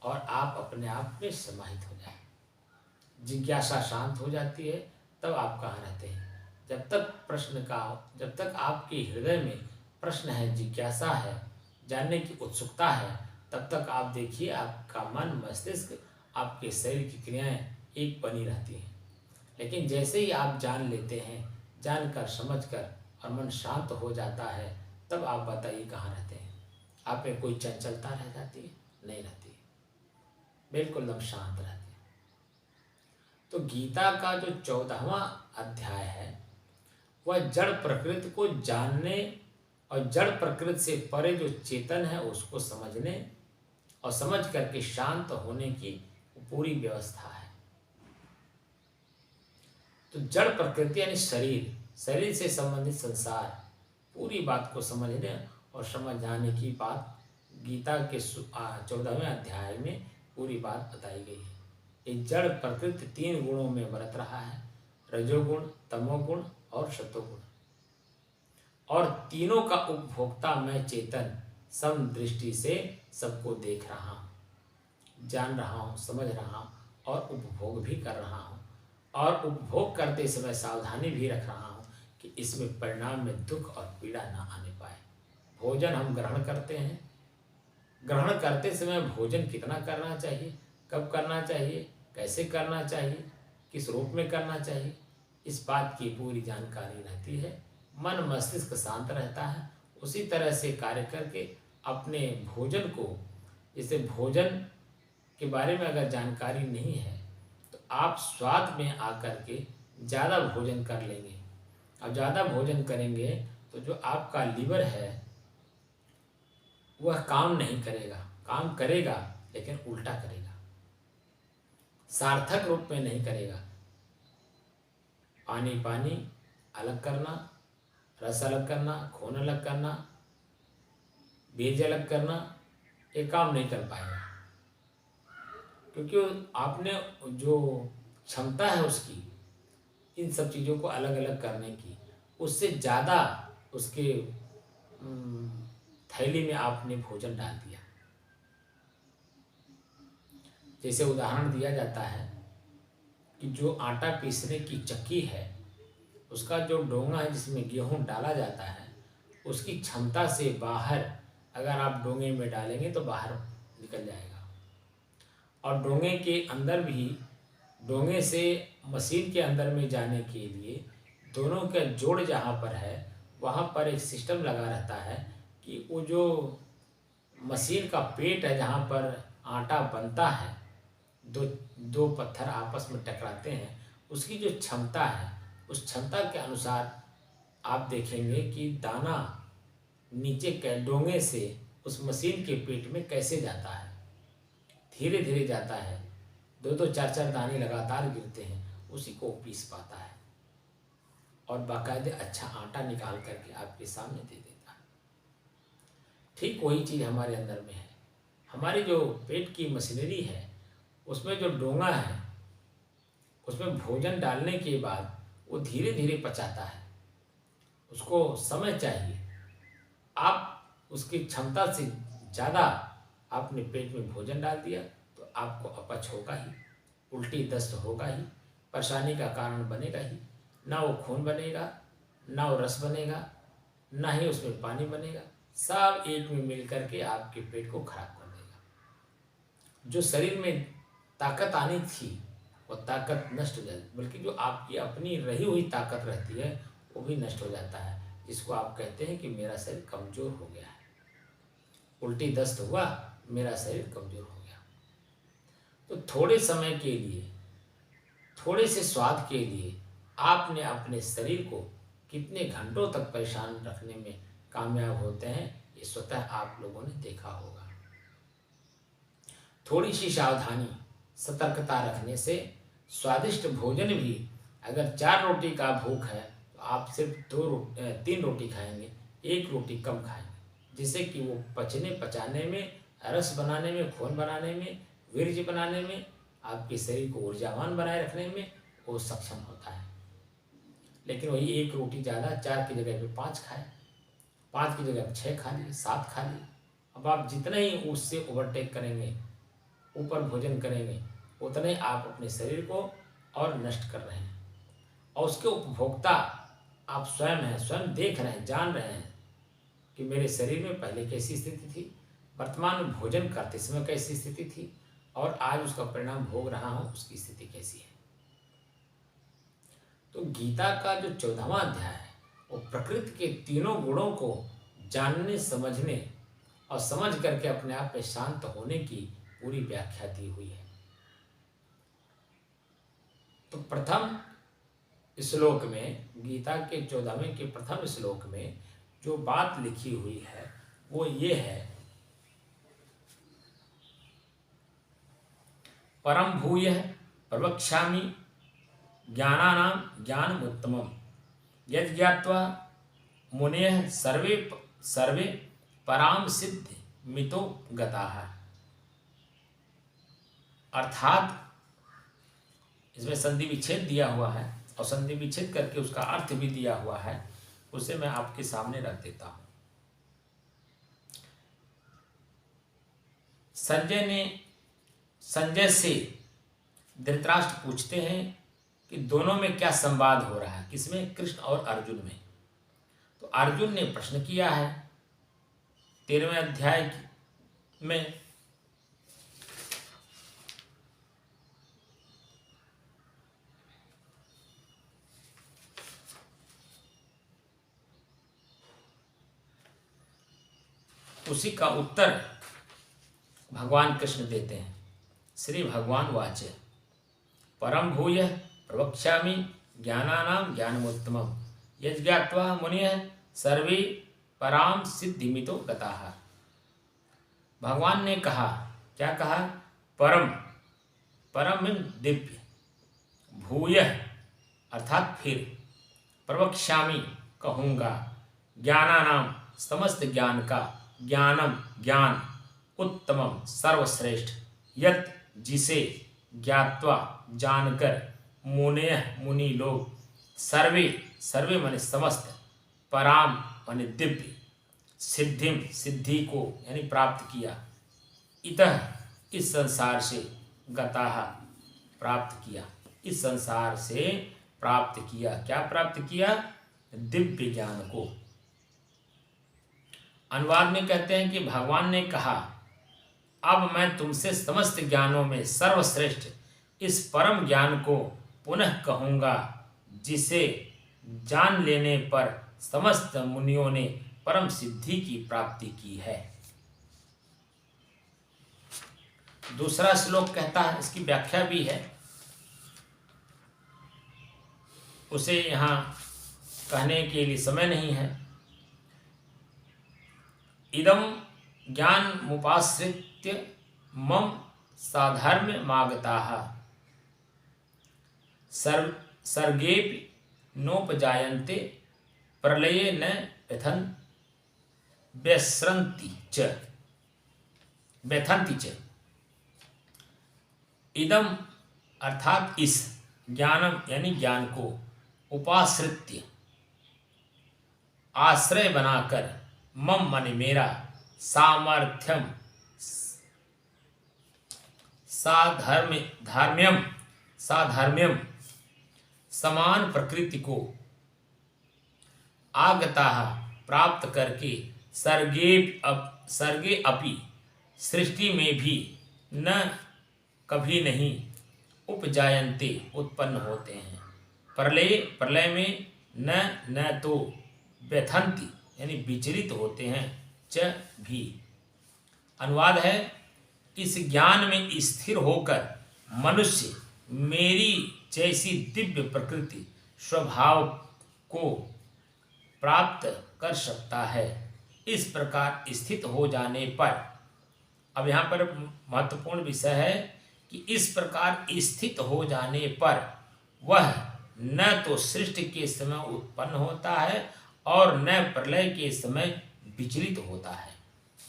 Speaker 1: और आप अपने आप में समाहित हो जाएंगे। जिज्ञासा शांत हो जाती है, तब आप कहाँ रहते हैं। जब तक आपके हृदय में प्रश्न है, जिज्ञासा है, जानने की उत्सुकता है, तब तक आप देखिए आपका मन मस्तिष्क आपके शरीर की क्रियाएं एक बनी रहती हैं। लेकिन जैसे ही आप जान लेते हैं, जानकर समझकर और मन शांत हो जाता है, तब आप बताइए कहाँ रहते हैं। आप में कोई चंचलता रह जाती है? नहीं रहती, बिल्कुल एकदम शांत रहते हैं। तो गीता का जो 14वां अध्याय है वह जड़ प्रकृति को जानने और जड़ प्रकृति से परे जो चेतन है उसको समझने और समझ करके शांत होने की पूरी व्यवस्था है। तो जड़ प्रकृति यानी शरीर से संबंधित संसार, पूरी बात को समझने और समझ जाने की बात गीता के 14वें अध्याय में पूरी बात बताई गई है। ये जड़ प्रकृति 3 गुणों में बरत रहा है, रजोगुण, तमोगुण और सतोगुण, और तीनों का उपभोक्ता मैं चेतन सम दृष्टि से सबको देख रहा हूँ, जान रहा हूँ, समझ रहा हूँ और उपभोग भी कर रहा हूँ। और उपभोग करते समय सावधानी भी रख रहा हूँ कि इसमें परिणाम में दुख और पीड़ा ना आने पाए। भोजन हम ग्रहण करते हैं, ग्रहण करते समय भोजन कितना करना चाहिए, कब करना चाहिए, कैसे करना चाहिए, किस रूप में करना चाहिए, इस बात की पूरी जानकारी रहती है। मन मस्तिष्क शांत रहता है। उसी तरह से कार्य करके अपने भोजन को, जैसे भोजन के बारे में अगर जानकारी नहीं है तो आप स्वाद में आकर के ज़्यादा भोजन कर लेंगे। अब ज़्यादा भोजन करेंगे तो जो आपका लीवर है वह काम नहीं करेगा, काम करेगा लेकिन उल्टा करेगा, सार्थक रूप में नहीं करेगा। पानी पानी अलग करना, रस अलग करना, खून अलग करना, बीज अलग करना, ये काम नहीं कर पाएगा, क्योंकि आपने जो क्षमता है उसकी इन सब चीज़ों को अलग अलग करने की, उससे ज़्यादा उसके थैली में आपने भोजन डाल दिया। जैसे उदाहरण दिया जाता है कि जो आटा पीसने की चक्की है, उसका जो डोंगा है जिसमें गेहूं डाला जाता है, उसकी क्षमता से बाहर अगर आप डोंगे में डालेंगे तो बाहर निकल जाएगा। और डोंगे के अंदर भी, डोंगे से मशीन के अंदर में जाने के लिए दोनों का जोड़ जहाँ पर है वहाँ पर एक सिस्टम लगा रहता है कि वो जो मशीन का पेट है जहाँ पर आटा बनता है, दो दो पत्थर आपस में टकराते हैं, उसकी जो क्षमता है उस क्षमता के अनुसार आप देखेंगे कि दाना नीचे के डोंगे से उस मशीन के पेट में कैसे जाता है, धीरे धीरे जाता है, दो दो चार चार दाने लगातार गिरते हैं, उसी को पीस पाता है और बाकायदे अच्छा आटा निकाल करके आपके सामने दे देता है। ठीक वही चीज़ हमारे अंदर में है। हमारी जो पेट की मशीनरी है उसमें जो डोंगा है उसमें भोजन डालने के बाद वो धीरे धीरे पचाता है, उसको समय चाहिए। आप उसकी क्षमता से ज़्यादा आपने पेट में भोजन डाल दिया तो आपको अपच होगा ही, उल्टी दस्त होगा ही, परेशानी का कारण बनेगा ही। ना वो खून बनेगा, ना वो रस बनेगा, ना ही उसमें पानी बनेगा, सब एक में मिल करके आपके पेट को खराब कर देगा। जो शरीर में ताकत आनी थी वो ताकत नष्ट हो जाती, बल्कि जो आपकी अपनी रही हुई ताकत रहती है वो भी नष्ट हो जाता है, जिसको आप कहते हैं कि मेरा शरीर कमज़ोर हो गया है, उल्टी दस्त हुआ, मेरा शरीर कमज़ोर हो गया। तो थोड़े समय के लिए, थोड़े से स्वाद के लिए आपने अपने शरीर को कितने घंटों तक परेशान रखने में कामयाब होते हैं, ये स्वतः आप लोगों ने देखा होगा। थोड़ी सी सावधानी, सतर्कता रखने से स्वादिष्ट भोजन भी, अगर 4 रोटी का भूख है तो आप सिर्फ 3 रोटी खाएंगे, 1 रोटी कम खाएंगे, जिससे कि वो पचाने में, रस बनाने में, खून बनाने में, वीर्य बनाने में, आपके शरीर को ऊर्जावान बनाए रखने में वो सक्षम होता है। लेकिन वही 1 रोटी ज़्यादा, 4 की जगह पे 5 खाए, 5 की जगह 6 खा लिए, 7 खा लिए। अब आप जितना ही उससे ओवरटेक करेंगे, ऊपर भोजन करेंगे, उतने आप अपने शरीर को और नष्ट कर रहे हैं। और उसके उपभोक्ता आप स्वयं हैं, स्वयं देख रहे हैं, जान रहे हैं कि मेरे शरीर में पहले कैसी स्थिति थी, वर्तमान में भोजन करते समय कैसी स्थिति थी, और आज उसका परिणाम भोग रहा हूँ, उसकी स्थिति कैसी है। तो गीता का जो 14वां अध्याय है वो प्रकृति के तीनों गुणों को जानने, समझने और समझ करके अपने आप में शांत होने की पूरी व्याख्या दी हुई है। तो प्रथम श्लोक में, गीता के 14वें के प्रथम श्लोक में जो बात लिखी हुई है वो ये है, परम भूयः प्रवक्ष्यामि ज्ञानानां ज्ञानमुत्तमम् यद् ज्ञात्वा मुनयः सर्वे सर्वे पराम सिद्धि मितो गताः। अर्थात इसमें संधि विच्छेद दिया हुआ है और संधि विच्छेद करके उसका अर्थ भी दिया हुआ है, उसे मैं आपके सामने रख देता हूं। संजय से धृतराष्ट्र पूछते हैं कि दोनों में क्या संवाद हो रहा है, किसमें, कृष्ण और अर्जुन में। तो अर्जुन ने प्रश्न किया है 13वें अध्याय में, उसी का उत्तर भगवान कृष्ण देते हैं। श्री भगवान वाच परम भूय प्रवक्ष्यामि ज्ञानानां ज्ञानमुत्तमम् यज्ञात्वा मुनयः सर्वे पराम सिद्धिमितो गताः। भगवान ने कहा, क्या कहा, परम, परम दिव्य, भूय अर्थात फिर, प्रवक्ष्यामि कहूँगा, ज्ञानानाम समस्त ज्ञान का, ज्ञानम ज्ञान, उत्तमम सर्वश्रेष्ठ, यत जिसे, ज्ञात्वा जानकर, मुनेय मुनि लोग, सर्वे सर्वे माने समस्त, पराम माने दिव्य, सिद्धिम सिद्धि को यानी प्राप्त किया, इतः इस संसार से, गताः प्राप्त किया, इस संसार से प्राप्त किया, क्या प्राप्त किया, दिव्य ज्ञान को। अनुवाद में कहते हैं कि भगवान ने कहा, अब मैं तुमसे समस्त ज्ञानों में सर्वश्रेष्ठ इस परम ज्ञान को पुनः कहूँगा, जिसे जान लेने पर समस्त मुनियों ने परम सिद्धि की प्राप्ति की है। दूसरा श्लोक कहता है, इसकी व्याख्या भी है, उसे यहाँ कहने के लिए समय नहीं है। इदम ज्ञान मुपाश्रित्य मम साधर्म्य मागताः सर्गेपि नोपजायन्ते प्रलये न व्यसन्ति च। इदम अर्थात इस, ज्ञानम यानी ज्ञान को, उपाश्रित्य आश्रय बनाकर, मम माने मेरा, सामर्थ्यम साधर्म्यम समान प्रकृति को, आगताः प्राप्त करके, सर्गे अपि सृष्टि में भी, न कभी नहीं, उपजायन्ते उत्पन्न होते हैं, प्रलय में, न तो, व्यथन्ति यानी विचलित होते हैं, च भी। अनुवाद है, इस ज्ञान में स्थिर होकर मनुष्य मेरी जैसी दिव्य प्रकृति स्वभाव को प्राप्त कर सकता है। इस प्रकार स्थित हो जाने पर, अब यहाँ पर महत्वपूर्ण विषय है कि इस प्रकार स्थित हो जाने पर वह न तो सृष्टि के समय उत्पन्न होता है और न प्रलय के समय विचलित होता है।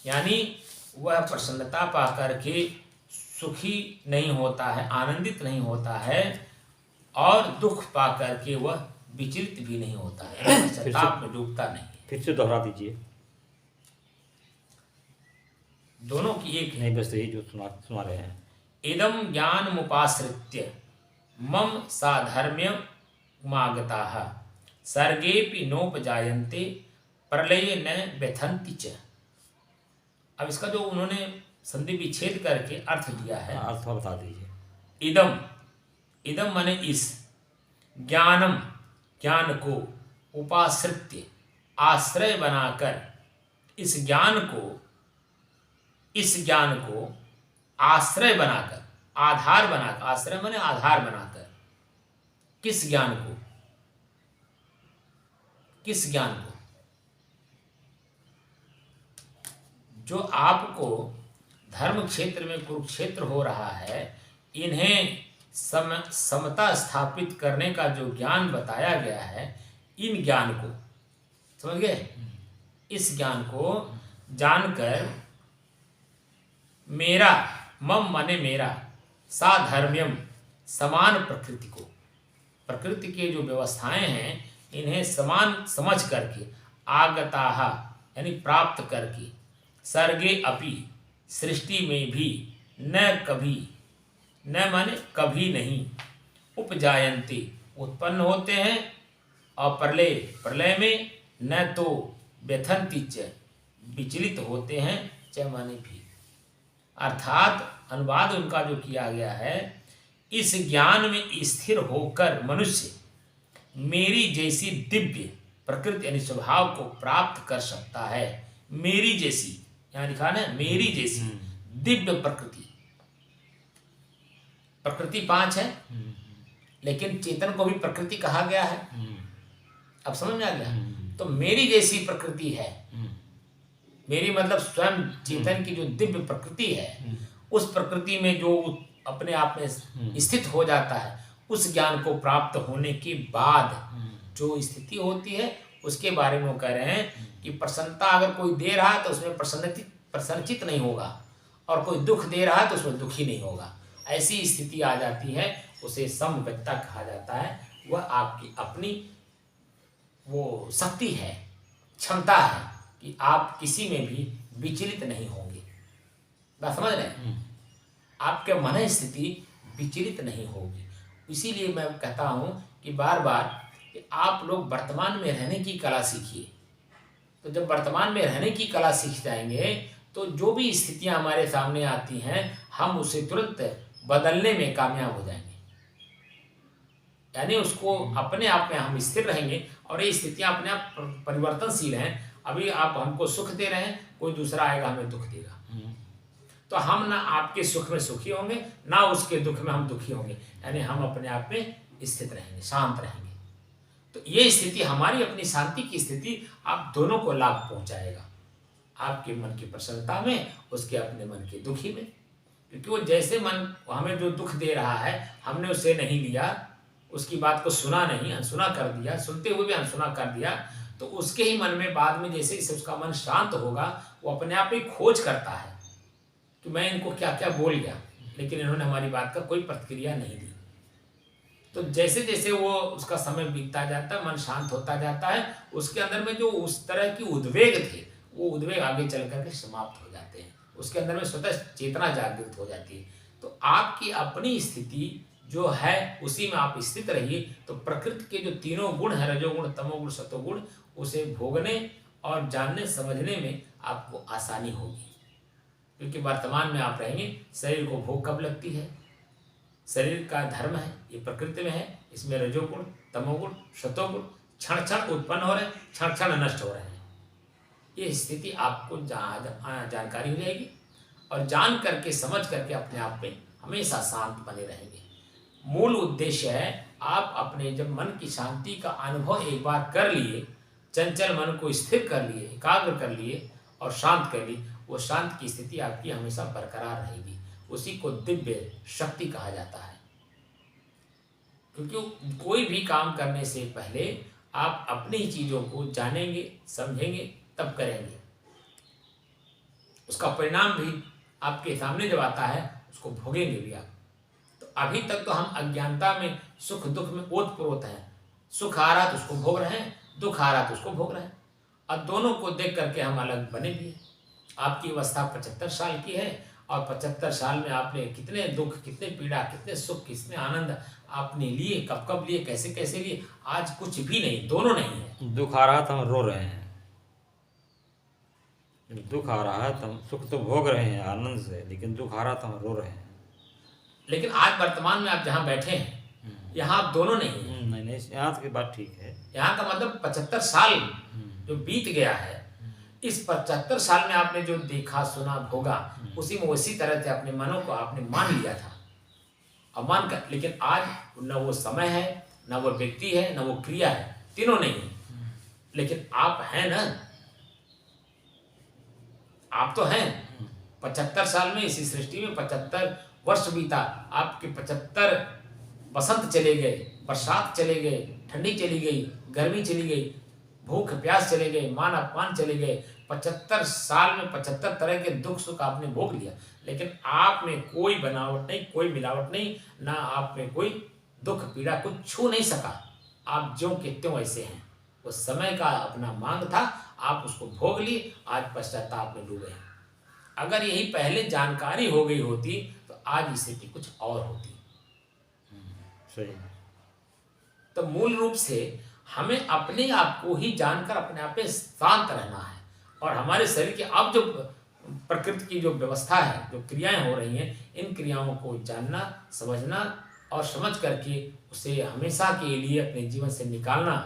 Speaker 1: यानी वह प्रसन्नता पा करके सुखी नहीं होता है, आनंदित नहीं होता है, और दुख पा करके वह विचलित भी नहीं होता है, संताप में डूबता नहीं।
Speaker 2: फिर से दोहरा दीजिए।
Speaker 1: दोनों की एक
Speaker 2: नहीं, बस यही जो सुना रहे हैं।
Speaker 1: इदम ज्ञान मुपाश्रित्य मम साधर्म्य मागताः सर्गेपि नोपजायन्ते प्रलये न व्यथन्ति च। अब इसका जो उन्होंने संधि विच्छेद करके अर्थ दिया है,
Speaker 2: अर्थ बता दीजिए।
Speaker 1: इदम माने इस, ज्ञानम ज्ञान को, उपाश्रित्य आश्रय बनाकर, इस ज्ञान को आश्रय बनाकर, आधार बनाकर, आश्रय माने आधार बनाकर, किस ज्ञान को, किस ज्ञान को, जो आपको धर्म क्षेत्र में कुरुक्षेत्र हो रहा है, इन्हें समता स्थापित करने का जो ज्ञान बताया गया है, इन ज्ञान को समझ गए, इस ज्ञान को जानकर मेरा, मम माने मेरा, साधर्म्यम समान प्रकृति को, प्रकृति के जो व्यवस्थाएं हैं इन्हें समान समझ करके, आगताः यानी प्राप्त करके, सर्गे अपि सृष्टि में भी, न कभी, न माने कभी नहीं, उपजायन्ति उत्पन्न होते हैं, और प्रलय प्रलय में न तो व्यथन्ति च विचलित होते हैं, च माने भी। अर्थात अनुवाद उनका जो किया गया है, इस ज्ञान में स्थिर होकर मनुष्य मेरी जैसी दिव्य प्रकृति यानी स्वभाव को प्राप्त कर सकता है। मेरी जैसी, यहाँ लिखा ना, मेरी जैसी दिव्य प्रकृति। प्रकृति 5 है, लेकिन चेतन को भी प्रकृति कहा गया है। अब समझ में आ गया? तो मेरी जैसी प्रकृति है, मेरी मतलब स्वयं चेतन की जो दिव्य प्रकृति है, उस प्रकृति में जो अपने आप में स्थित हो जाता है, उस ज्ञान को प्राप्त होने के बाद जो स्थिति होती है, उसके बारे में वो कह रहे हैं कि प्रसन्नता अगर कोई दे रहा है तो उसमें प्रसन्नचित नहीं होगा, और कोई दुख दे रहा है तो उसमें दुखी नहीं होगा। ऐसी स्थिति आ जाती है, उसे समवेतता कहा जाता है। वह आपकी अपनी वो शक्ति है, क्षमता है कि आप किसी में भी विचलित नहीं होंगे। बात समझ रहे हैं? आपके मन स्थिति विचलित नहीं होगी। इसीलिए मैं कहता हूँ कि बार बार कि आप लोग वर्तमान में रहने की कला सीखिए। तो जब वर्तमान में रहने की कला सीख जाएंगे, तो जो भी स्थितियाँ हमारे सामने आती हैं, हम उसे तुरंत बदलने में कामयाब हो जाएंगे। यानी उसको अपने आप में हम स्थिर रहेंगे, और ये स्थितियाँ अपने आप परिवर्तनशील हैं। अभी आप हमको सुख दे रहे हैं, कोई दूसरा आएगा हमें दुख देगा, तो हम ना आपके सुख में सुखी होंगे, ना उसके दुख में हम दुखी होंगे। यानी हम अपने आप में स्थित रहेंगे, शांत रहेंगे। तो ये स्थिति, हमारी अपनी शांति की स्थिति, आप दोनों को लाभ पहुंचाएगा। आपके मन की प्रसन्नता में, उसके अपने मन के दुखी में। क्योंकि वो जैसे मन हमें जो दुख दे रहा है, हमने उसे नहीं लिया, उसकी बात को सुना नहीं, अनसुना कर दिया, सुनते हुए भी अनसुना कर दिया, तो उसके ही मन में बाद में जैसे ही उसका मन शांत होगा, वो अपने आप ही खोज करता है कि मैं इनको क्या क्या बोल गया, लेकिन इन्होंने हमारी बात का कोई प्रतिक्रिया नहीं दी। तो जैसे जैसे वो उसका समय बीतता जाता है, मन शांत होता जाता है, उसके अंदर में जो उस तरह की उद्वेग थे, वो उद्वेग आगे चल करके समाप्त हो जाते हैं। उसके अंदर में स्वतः चेतना जागृत हो जाती है। तो आपकी अपनी स्थिति जो है, उसी में आप स्थित रहिए। तो प्रकृति के जो तीनों गुण हैं, रजोगुण, तमोगुण, सतोगुण, उसे भोगने और जानने समझने में आपको आसानी होगी। क्योंकि वर्तमान में आप रहेंगे, शरीर को भोग कब लगती है? शरीर का धर्म है, ये प्रकृति में है, इसमें रजोगुण, तमोगुण, सतोगुण क्षण क्षण उत्पन्न हो रहे हैं, क्षण क्षण नष्ट हो रहे हैं। ये स्थिति आपको जानकारी हो जाएगी, और जान करके समझ करके अपने आप में हमेशा शांत बने रहेंगे। मूल उद्देश्य है, आप अपने जब मन की शांति का अनुभव एक बार कर लिए, चंचल मन को स्थिर कर लिए, एकाग्र कर लिए और शांत कर ली, वो शांत की स्थिति आपकी हमेशा बरकरार रहेगी। उसी को दिव्य शक्ति कहा जाता है। क्योंकि कोई भी काम करने से पहले आप अपनी चीज़ों को जानेंगे, समझेंगे, तब करेंगे। उसका परिणाम भी आपके सामने जब आता है, उसको भोगेंगे भी आप। तो अभी तक तो हम अज्ञानता में, सुख दुख में ओतप्रोत हैं। सुख आ रहा तो उसको भोग रहे हैं, दुख आ रहा तो उसको भोग रहे हैं, और दोनों को देख करके हम अलग बने भी हैं। आपकी अवस्था 75 साल की है, और 75 साल में आपने कितने दुख, कितने पीड़ा, कितने सुख, कितने आनंद आपने लिए, कब कब लिए, कैसे कैसे लिए। आज कुछ भी नहीं, दोनों नहीं है।
Speaker 2: दुख आ रहा तो हम रो रहे हैं, दुख आ रहा है तो हम सुख तो भोग रहे हैं आनंद से, लेकिन दुख आ रहा तो हम रो रहे हैं।
Speaker 1: लेकिन आज वर्तमान में आप जहाँ बैठे हैं, यहाँ आप दोनों नहीं हैं।
Speaker 2: नहीं नहीं, यहाँ की बात ठीक है।
Speaker 1: यहाँ का मतलब 75 साल जो बीत गया है, इस 75 साल में आपने जो देखा, सुना, भोगा, उसी में उसी तरह से अपने मनों को आपने मान लिया था, और मान कर। लेकिन आज न वो समय है, न वो व्यक्ति है, न वो क्रिया है, तीनों नहीं है। लेकिन आप हैं ना, आप तो हैं। 75 साल में इसी सृष्टि में 75 वर्ष बीता, आपके 75 बसंत चले गए, बरसात चले गए, ठंडी चली गई, गर्मी चली गई, भूख प्यास चले गए, मान अपमान चले गए। 75 साल में 75 तरह के दुख सुख आपने भोग लिया, लेकिन आप में कोई बनावट नहीं, कोई मिलावट नहीं, ना आप में कोई दुख पीड़ा कुछ छू नहीं सका। आप ज्यों के त्यों ऐसे हैं। उस समय का अपना मांग था, आप उसको भोग लिए, आज पश्चाताप में डूबे हैं। अगर यही पहले जानकारी हो गई होती तो आज स्थिति कुछ और होती।
Speaker 2: सही।
Speaker 1: तो मूल रूप से हमें अपने आप को ही जानकर अपने आप में शांत रहना है, और हमारे शरीर के अब जो प्रकृति की जो व्यवस्था है, जो क्रियाएं हो रही हैं, इन क्रियाओं को जानना, समझना और समझ करके उसे हमेशा के लिए अपने जीवन से निकालना,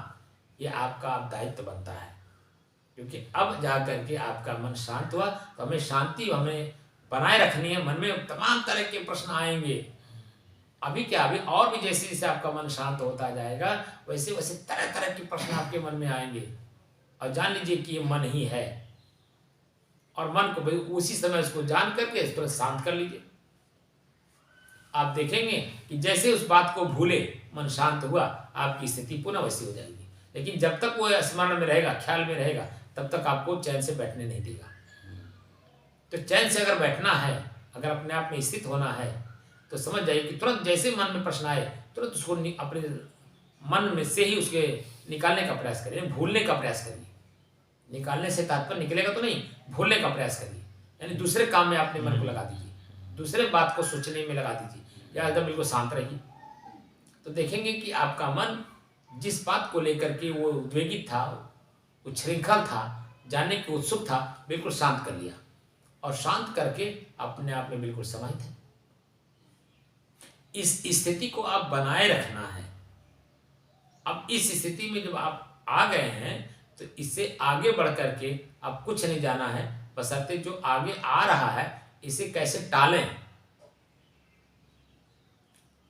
Speaker 1: ये आपका दायित्व बनता है। क्योंकि अब जा करके आपका मन शांत हुआ तो हमें शांति हमें बनाए रखनी है। मन में तमाम तरह के प्रश्न आएंगे, अभी क्या, अभी और भी जैसे जैसे आपका मन शांत होता जाएगा वैसे वैसे तरह तरह के प्रश्न आपके मन में आएंगे, और जान लीजिए कि ये मन ही है, और मन को भाई उसी समय उसको जान करके इसको शांत कर लीजिए। आप देखेंगे कि जैसे उस बात को भूले, मन शांत हुआ, आपकी स्थिति पुनः वैसी हो जाएगी। लेकिन जब तक वो स्मरण में रहेगा, ख्याल में रहेगा, तब तक आपको चैन से बैठने नहीं देगा। तो चैन से अगर बैठना है, अगर अपने आप में स्थित होना है, तो समझ जाइए कि तुरंत जैसे मन में प्रश्न आए तुरंत उसको अपने मन में से ही उसके निकालने का प्रयास करिए, भूलने का प्रयास करिए। निकालने से तात्पर्य निकलेगा तो नहीं, भूलने का प्रयास करिए, यानी दूसरे काम में अपने मन को लगा दीजिए, दूसरे बात को सोचने में लगा दीजिए, या एकदम बिल्कुल शांत रहिए। तो देखेंगे कि आपका मन जिस बात को लेकर के वो उद्वेगित था, उच्छृंखल था, जानने की उत्सुक था, बिल्कुल शांत कर लिया, और शांत करके अपने आप में बिल्कुल समाहित है। इस स्थिति को आप बनाए रखना है। अब इस स्थिति में जब आप आ गए हैं तो इससे आगे बढ़ करके अब कुछ नहीं जाना है, बशर्ते जो आगे आ रहा है इसे कैसे टालें,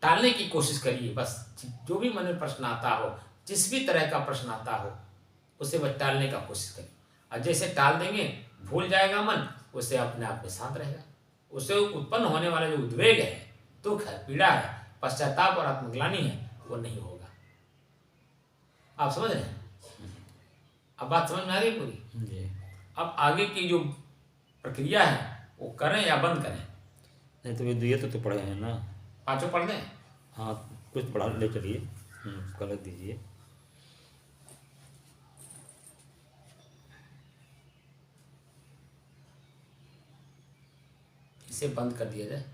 Speaker 1: टालने की कोशिश करिए। बस जो भी मन में प्रश्न आता हो, जिस भी तरह का प्रश्न आता हो, उसे बस टालने का कोशिश करिए, और जैसे टाल देंगे भूल जाएगा मन, उसे अपने आप में शांत रहेगा। उसे उत्पन्न होने वाला जो उद्वेग है, दुख है, पीड़ा है, पश्चाताप और आत्मग्लानि है, वो नहीं होगा। आप समझ रहे हैं? अब बात समझ में आ गई पूरी?
Speaker 2: जी।
Speaker 1: अब आगे की जो प्रक्रिया है वो करें या बंद करें?
Speaker 2: नहीं तो ये तो पढ़े हैं ना।
Speaker 1: पांचों पढ़ दें?
Speaker 2: हाँ, कुछ पढ़ा ले चलिए, कलर दीजिए।
Speaker 1: इसे बंद कर दिया जाए।